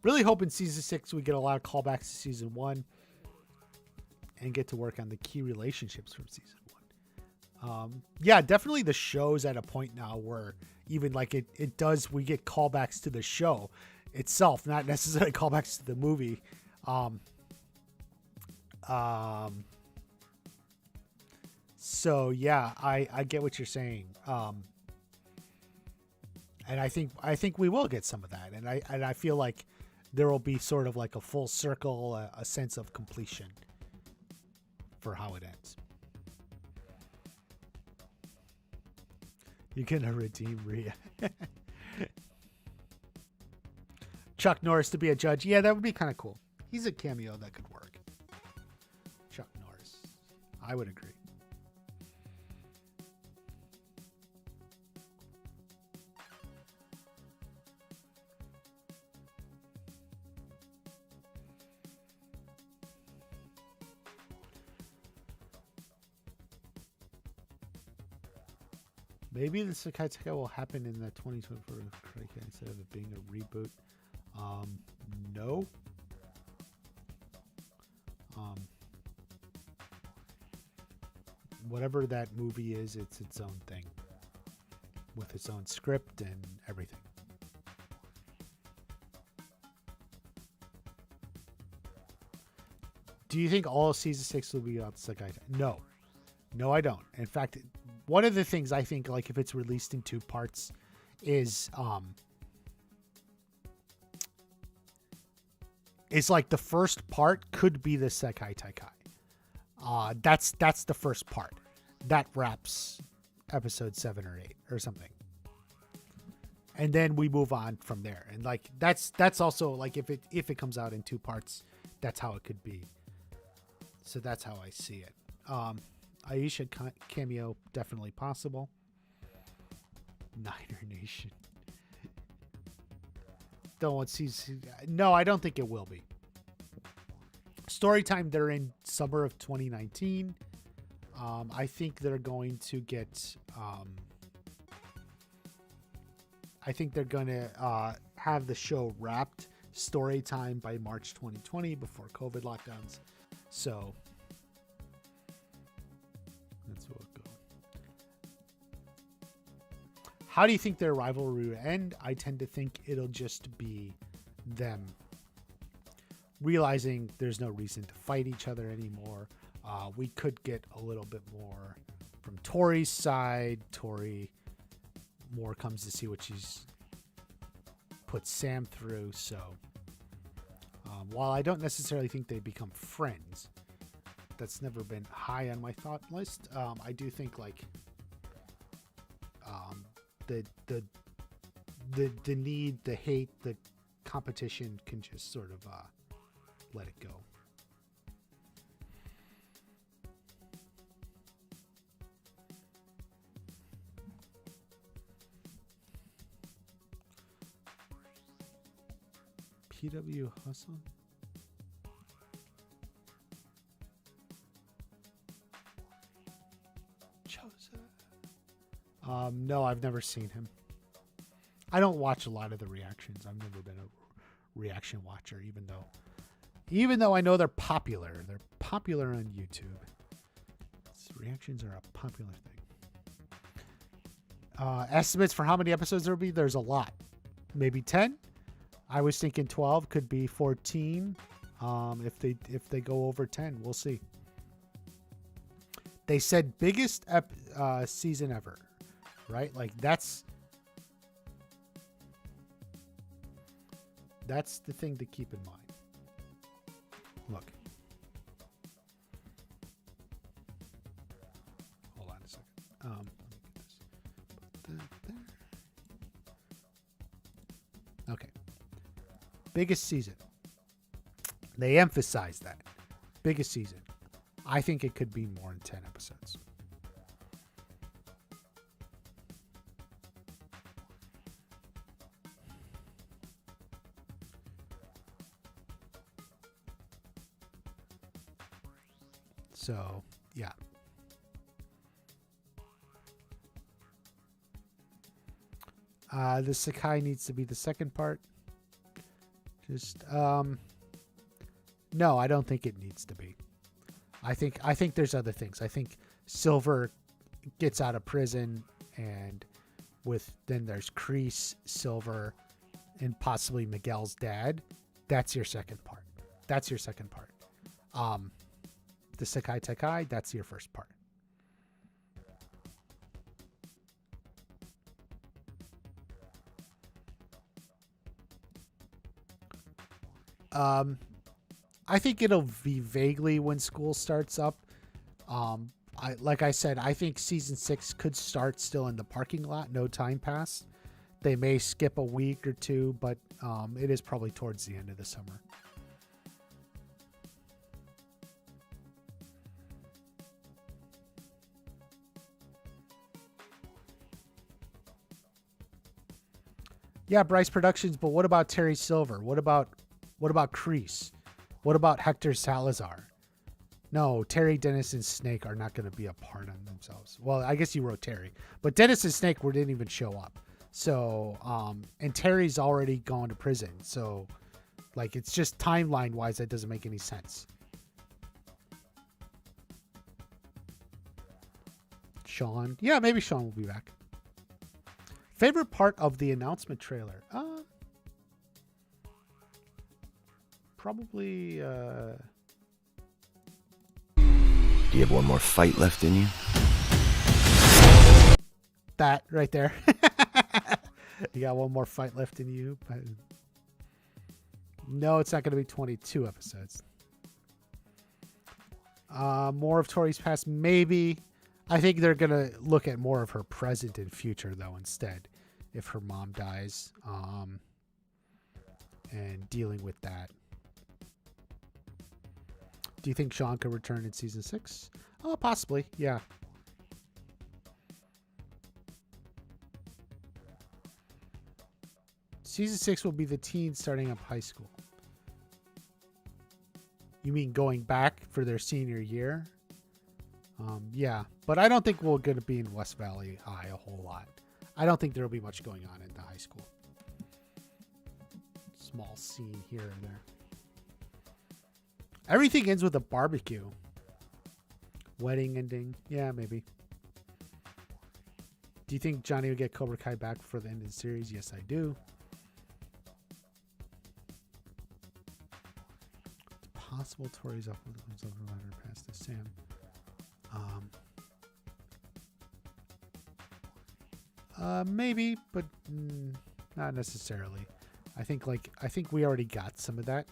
Really hoping season 6 we get a lot of callbacks to season 1 and get to work on the key relationships from season 1. Yeah, definitely the show's at a point now where even like it does, we get callbacks to the show itself, not necessarily callbacks to the movie. So yeah, I get what you're saying. And I think we will get some of that. And I feel like there will be sort of like a full circle, a sense of completion for how it ends. You're gonna redeem Rhea. Chuck Norris to be a judge. Yeah, that would be kind of cool. He's a cameo that could work. Chuck Norris. I would agree. Maybe the Sakai Taka will happen in the 2024 Kraken instead of it being a reboot. No. Whatever that movie is, it's its own thing with its own script and everything. Do you think all season 6 will be about Sakai? No, I don't. In fact, one of the things I think, like if it's released in 2 parts, is like the first part could be the Sekai Taikai. That's the first part. That wraps episode 7 or 8 or something. And then we move on from there. And like that's also like if it comes out in 2 parts, that's how it could be. So that's how I see it. Aisha cameo definitely possible. Niner Nation. Don't want season. No, I don't think it will be. Storytime, they're in summer of 2019. I think they're going to get. I think they're going to have the show wrapped Storytime by March 2020 before COVID lockdowns. So that's what we'll go. How do you think their rivalry will end? I tend to think it'll just be them realizing there's no reason to fight each other anymore. We could get a little bit more from Tori's side. Tori more comes to see what she's put Sam through. So while I don't necessarily think they become friends, that's never been high on my thought list. I do think like the need, the hate, the competition can just sort of let it go. PW Hustle. No, I've never seen him. I don't watch a lot of the reactions. I've never been a reaction watcher, even though I know they're popular. They're popular on YouTube. Reactions are a popular thing. Estimates for how many episodes there will be? There's a lot. Maybe 10. I was thinking 12, could be 14. If they go over 10, we'll see. They said biggest season ever, right? Like that's the thing to keep in mind. Look. Hold on a second. Let me get this. Put that there. Okay. Biggest season. They emphasize that. Biggest season. I think it could be more than 10 episodes. So, yeah. The Sakai needs to be the second part. Just, no, I don't think it needs to be. I think there's other things. I think Silver gets out of prison, and then there's Kreese, Silver, and possibly Miguel's dad. That's your second part. The Sakai Takai, that's your first part. I think it'll be vaguely when school starts up. Like I said, I think season 6 could start still in the parking lot. No time pass. They may skip a week or two, but it is probably towards the end of the summer. Yeah, Bryce Productions, but what about Terry Silver? What about Kreese? What about Hector Salazar? No, Terry, Dennis, and Snake are not going to be a part on themselves. Well, I guess you wrote Terry, but Dennis and Snake didn't even show up. So, and Terry's already gone to prison. So, like, it's just timeline-wise, that doesn't make any sense. Sean. Yeah, maybe Sean will be back. Favorite part of the announcement trailer? Probably,
Do you have one more fight left in you?
that right there. You got one more fight left in you. But no, it's not going to be 22 episodes. More of Tori's past, maybe. I think they're going to look at more of her present and future, though, instead. If her mom dies. And dealing with that. Do you think Sean could return in season 6? Oh, possibly, yeah. Season 6 will be the teens starting up high school. You mean going back for their senior year? Yeah, but I don't think we're going to be in West Valley High a whole lot. I don't think there will be much going on in the high school. Small scene here and there. Everything ends with a barbecue. Wedding ending. Yeah, maybe. Do you think Johnny will get Cobra Kai back for the end of the series? Yes, I do. It's possible Tori's up with the ladder past to Sam. Maybe, but not necessarily. I think we already got some of that,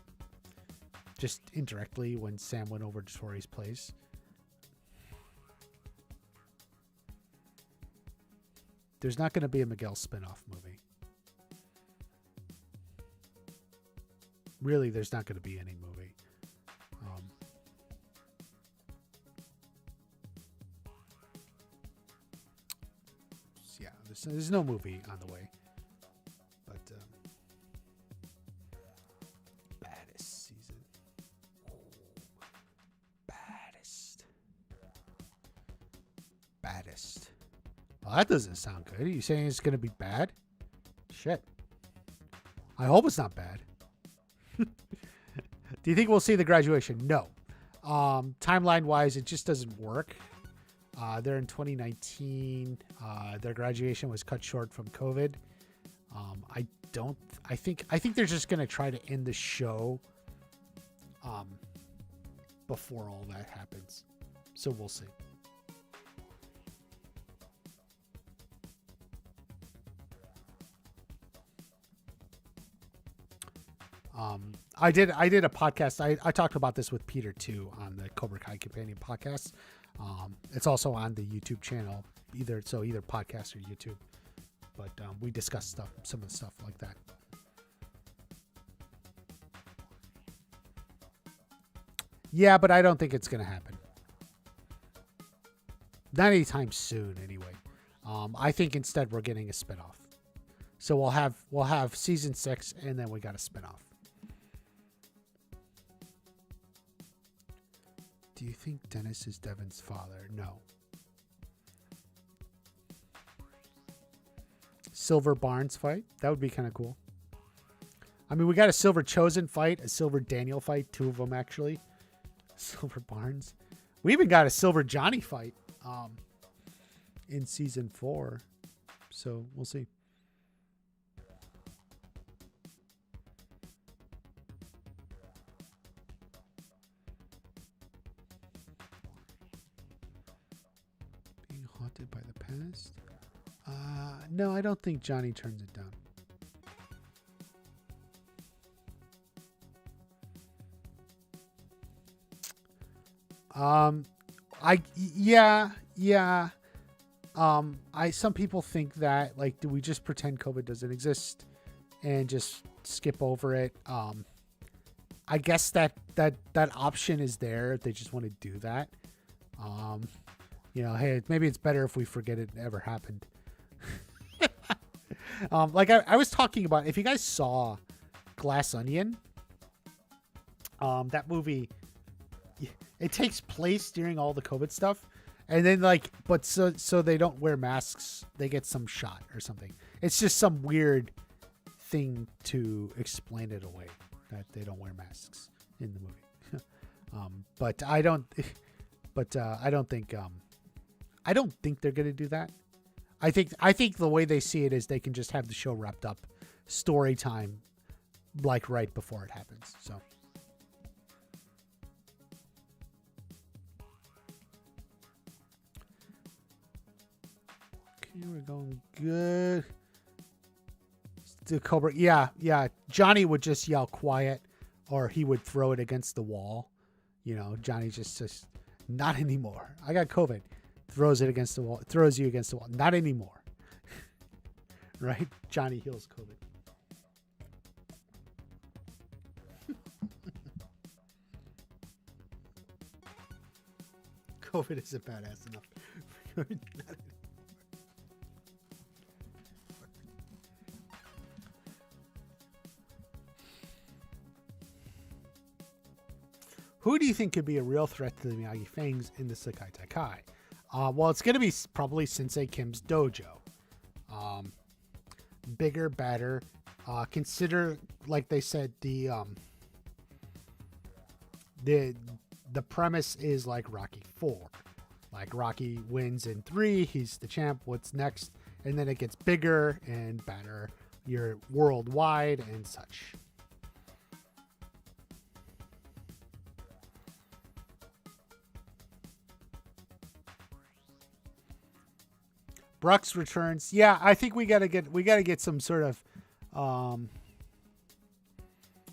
just indirectly when Sam went over to Tori's place. There's not going to be a Miguel spinoff movie. Really, there's not going to be any movie. Yeah, there's no movie on the way. But baddest season. Baddest. Well, that doesn't sound good. Are you saying it's going to be bad? Shit. I hope it's not bad. Do you think we'll see the graduation? No. Timeline-wise, it just doesn't work. They're in 2019. Their graduation was cut short from COVID. I think they're just going to try to end the show before all that happens. So we'll see. I did a podcast. I talked about this with Peter too on the Cobra Kai Companion podcast. It's also on the YouTube channel, either podcast or YouTube. But we discussed some of the stuff like that. Yeah, but I don't think it's going to happen. Not anytime soon, anyway. I think instead we're getting a spinoff. So we'll have season 6, and then we got a spinoff. Do you think Dennis is Devin's father? No. Silver Barnes fight? That would be kind of cool. I mean, we got a Silver Chosen fight, a Silver Daniel fight, 2 of them actually. Silver Barnes. We even got a Silver Johnny fight in season 4. So we'll see. Haunted by the past? No, I don't think Johnny turns it down. Some people think that, like, do we just pretend COVID doesn't exist and just skip over it? I guess that option is there if they just want to do that. Hey, maybe it's better if we forget it ever happened. Like I was talking about, if you guys saw Glass Onion, that movie, it takes place during all the COVID stuff. And then but so they don't wear masks, they get some shot or something. It's just some weird thing to explain it away that they don't wear masks in the movie. But I don't think they're going to do that. I think the way they see it is they can just have the show wrapped up, story time, like right before it happens. So. Okay, we're going good. The Cobra, yeah. Johnny would just yell quiet, or he would throw it against the wall. Johnny just says, "Not anymore. I got COVID." Throws it against the wall. Throws you against the wall. Not anymore. Right? Johnny heals COVID. COVID isn't badass enough. Who do you think could be a real threat to the Miyagi Fangs in the Sekai Taikai? Well, it's going to be probably Sensei Kim's dojo. Bigger, better. Consider, like they said, the premise is like Rocky 4. Like Rocky wins in 3, he's the champ. What's next? And then it gets bigger and better. You're worldwide and such. Brooks returns. Yeah, I think we gotta get some sort of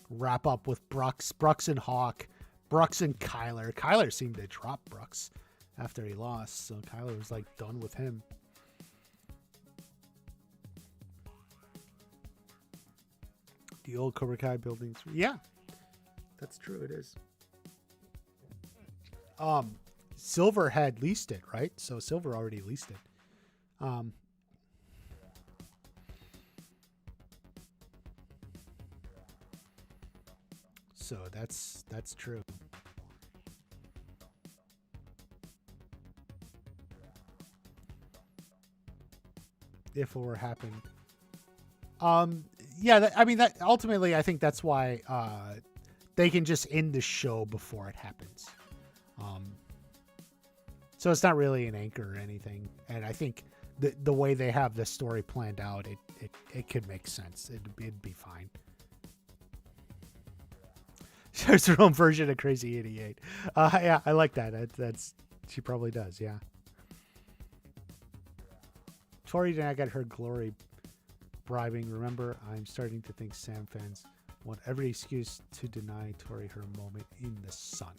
wrap up with Brooks and Hawk, Brooks and Kyler. Kyler seemed to drop Brooks after he lost, so Kyler was like done with him. The old Cobra Kai buildings. Yeah, that's true. It is. Silver had leased it, right? So Silver already leased it. So that's true. If it were happen. Yeah, I mean, that ultimately, I think that's why they can just end the show before it happens. So it's not really an anchor or anything. And I think the way they have the story planned out, it could make sense. It'd be fine. There's her own version of Crazy 88. Yeah, I like that. That's she probably does. Yeah. Tori did not get her glory bribing. Remember, I'm starting to think Sam fans want every excuse to deny Tori her moment in the sun.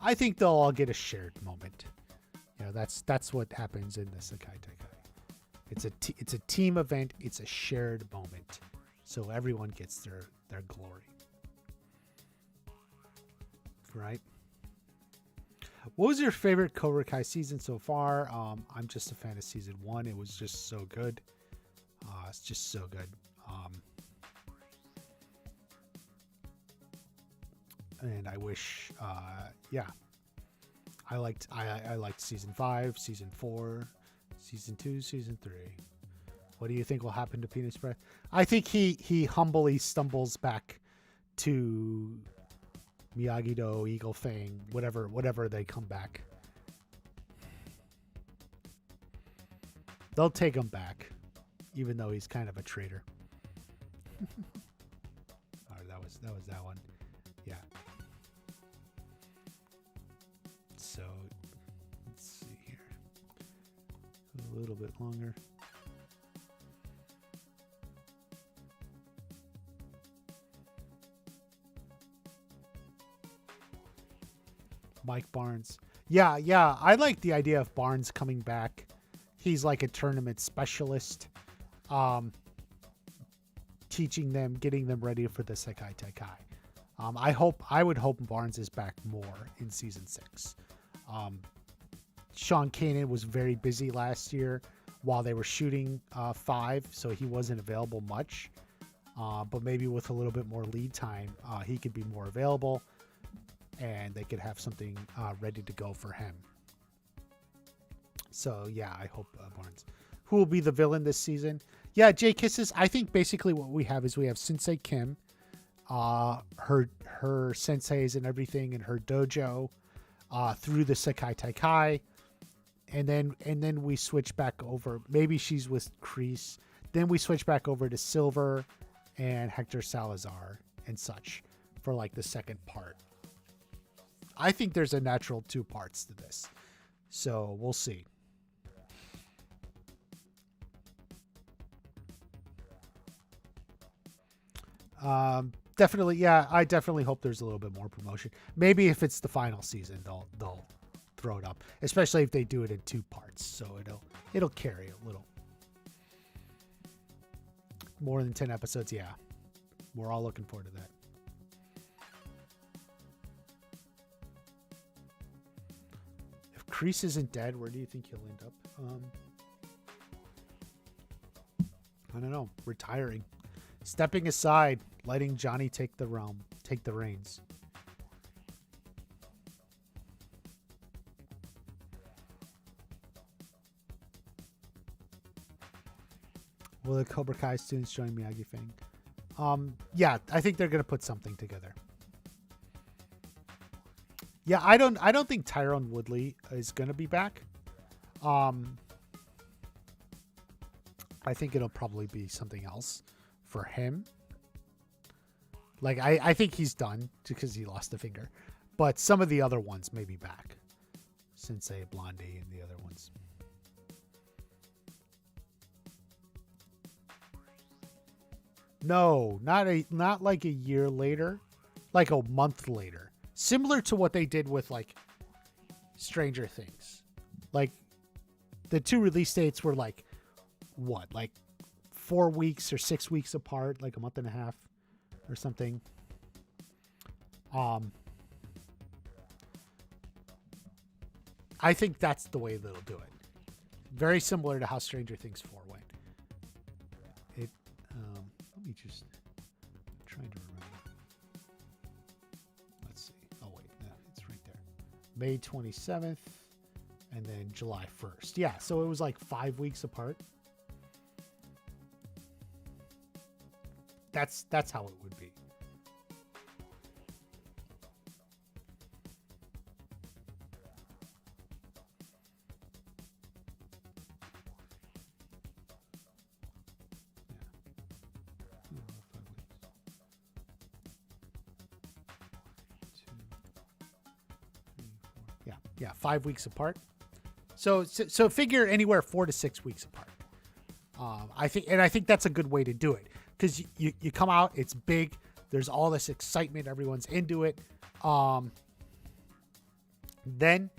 I think they'll all get a shared moment. You know, that's what happens in the Sekai Taikai. It's a team event. It's a shared moment, so everyone gets their glory. Right. What was your favorite Cobra Kai season so far? I'm just a fan of season 1. It was just so good. It's just so good. And I wish, yeah, I liked season 5, season 4, season 2, season 3. What do you think will happen to Penis Breath? I think he humbly stumbles back to Miyagi-Do, Eagle Fang, whatever they come back. They'll take him back, even though he's kind of a traitor. Oh, that was that one. Yeah. So let's see here. A little bit longer. Mike Barnes. Yeah. I like the idea of Barnes coming back. He's like a tournament specialist. Teaching them, getting them ready for the Sekai Taikai. I would hope Barnes is back more in season 6. Sean Kanan was very busy last year while they were shooting 5, so he wasn't available much. But maybe with a little bit more lead time, he could be more available. And they could have something ready to go for him. So, yeah, I hope Barnes. Who will be the villain this season? Yeah, Jay Kisses. I think basically what we have is we have Sensei Kim, her senseis and everything in her dojo through the Sekai Taikai. And then we switch back over. Maybe she's with Kreese. Then we switch back over to Silver and Hector Salazar and such for like the second part. I think there's a natural 2 parts to this. So we'll see. Definitely, yeah. I definitely hope there's a little bit more promotion. Maybe if it's the final season, they'll throw it up, especially if they do it in 2 parts. So it'll carry a little. More than 10 episodes, yeah. We're all looking forward to that. Kreese isn't dead. Where do you think he'll end up? I don't know. Retiring, stepping aside, letting Johnny take the reins. Will the Cobra Kai students join Miyagi Fang? Yeah, I think they're gonna put something together. Yeah, I don't think Tyrone Woodley is gonna be back. I think it'll probably be something else for him. Like I think he's done because he lost a finger, but some of the other ones may be back. Sensei, Blondie, and the other ones. No, not like a year later, like a month later. Similar to what they did with like Stranger Things. Like the two release dates were like what? Like 4 weeks or 6 weeks apart, like a month and a half or something. I think that's the way they'll do it. Very similar to how Stranger Things 4 went. Let me just trying to remember. Let's see. Oh wait, no, it's right there. May 27th and then July 1st. Yeah, so it was like 5 weeks apart. That's how it would be. Yeah, 5 weeks apart. So figure anywhere 4 to 6 weeks apart. I think that's a good way to do it because you come out, it's big. There's all this excitement, everyone's into it. Then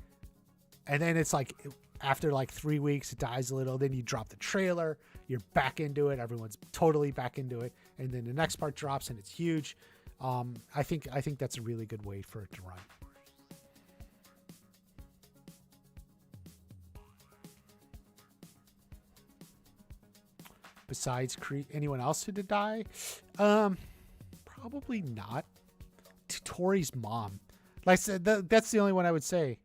it's like after like 3 weeks, it dies a little. Then you drop the trailer, you're back into it. Everyone's totally back into it, and then the next part drops and it's huge. I think that's a really good way for it to run. Besides anyone else who did die? Probably not. Tori's mom. Like I said, that's the only one I would say.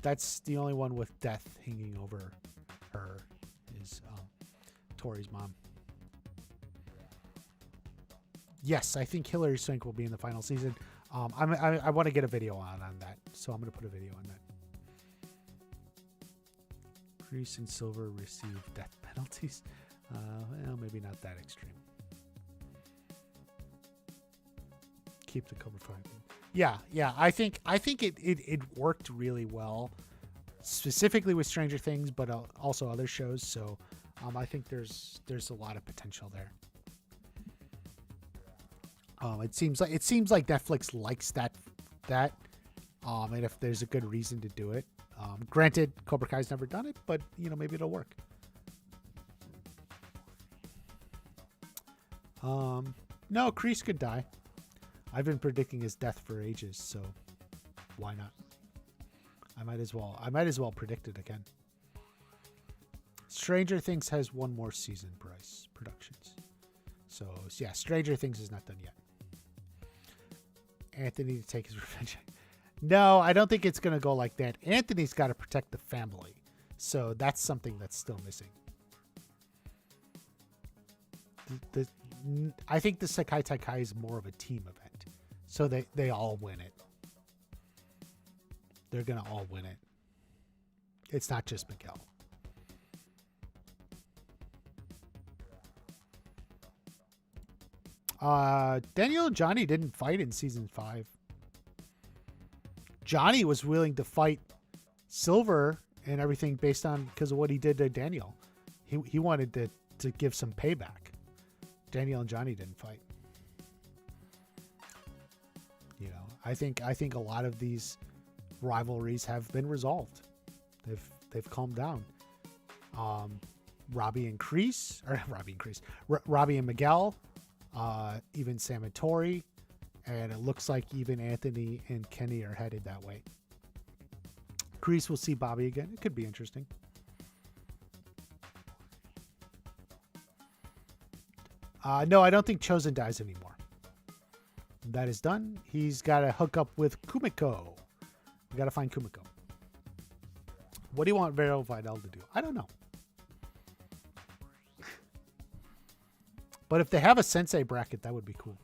That's the only one with death hanging over her is Tori's mom. Yes, I think Hilary Swank will be in the final season. I want to get a video on that, so I'm going to put a video on that. Grease and Silver receive death penalties. Well, maybe not that extreme. Keep the Cobra Kai. Yeah. I think it worked really well, specifically with Stranger Things, but also other shows. So, I think there's a lot of potential there. It seems like Netflix likes that, and if there's a good reason to do it. Granted, Cobra Kai's never done it, but maybe it'll work. No, Kreese could die. I've been predicting his death for ages, so why not? I might as well predict it again. Stranger Things has one more season, Bryce Productions. So yeah, Stranger Things is not done yet. Anthony to take his revenge. No, I don't think it's going to go like that. Anthony's got to protect the family. So that's something that's still missing. I think the Sekai Taikai is more of a team event. So they all win it. They're going to all win it. It's not just Miguel. Daniel and Johnny didn't fight in season 5. Johnny was willing to fight Silver and everything because of what he did to Daniel. He wanted to give some payback. Daniel and Johnny didn't fight. I think a lot of these rivalries have been resolved. They've calmed down. Robbie and Miguel, even Sam and Tori. And it looks like even Anthony and Kenny are headed that way. Kreese will see Bobby again. It could be interesting. No, I don't think Chosen dies anymore. That is done. He's got to hook up with Kumiko. We got to find Kumiko. What do you want Vero Vidal to do? I don't know. But if they have a sensei bracket, that would be cool.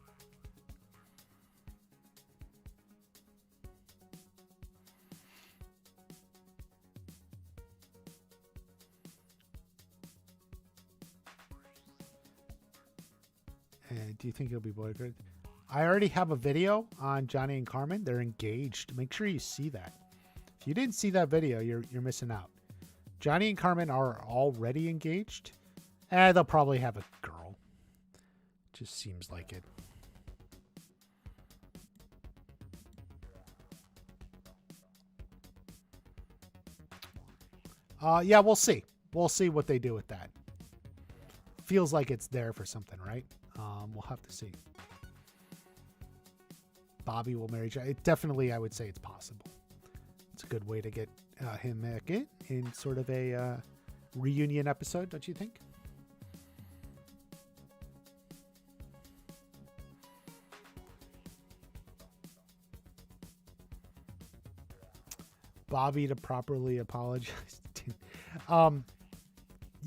And do you think he'll be boycotted? I already have a video on Johnny and Carmen. They're engaged. Make sure you see that. If you didn't see that video, you're missing out. Johnny and Carmen are already engaged. They'll probably have a girl. Just seems like it. Yeah, we'll see. We'll see what they do with that. Feels like it's there for something, right? We'll have to see. Bobby will marry Johnny. Definitely, I would say it's possible. It's a good way to get him back in sort of a reunion episode, don't you think? Bobby to properly apologize.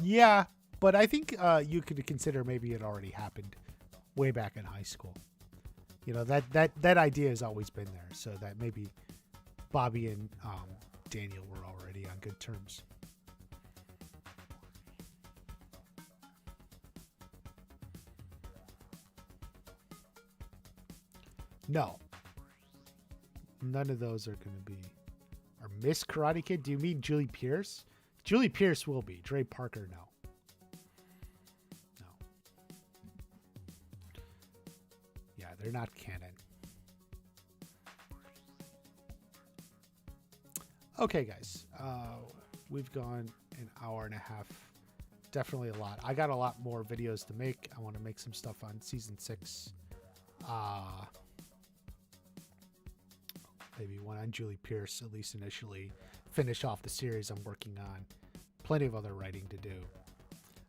Yeah, but I think you could consider maybe it already happened way back in high school. You know, that idea has always been there, so that maybe Bobby and Daniel were already on good terms. No. None of those are going to be. Or Miss Karate Kid? Do you mean Julie Pierce? Julie Pierce will be. Dre Parker, no. No. Yeah, they're not canon. Okay, guys. We've gone an hour and a half. Definitely a lot. I got a lot more videos to make. I want to make some stuff on season 6. Maybe one on Julie Pierce, at least initially. Finish off the series I'm working on. Plenty of other writing to do.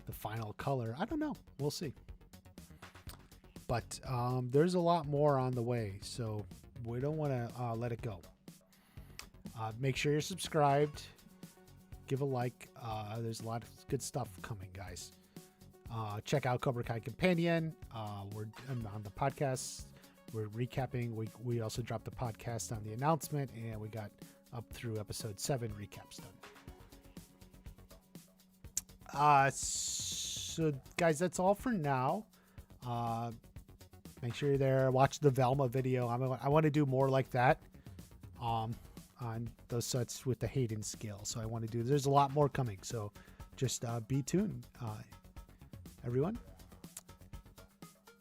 The final color, I don't know. We'll see. But there's a lot more on the way, so we don't want to let it go. Make sure you're subscribed. Give a like. There's a lot of good stuff coming, guys. Check out Cobra Kai Companion. We're on the podcast. We're recapping. We also dropped the podcast on the announcement, and we got up through episode 7 recaps done. So, guys, that's all for now. Make sure you're there. Watch the Velma video. I want to do more like that on those sets with the Hayden scale. So I want to do. There's a lot more coming. So just be tuned, everyone.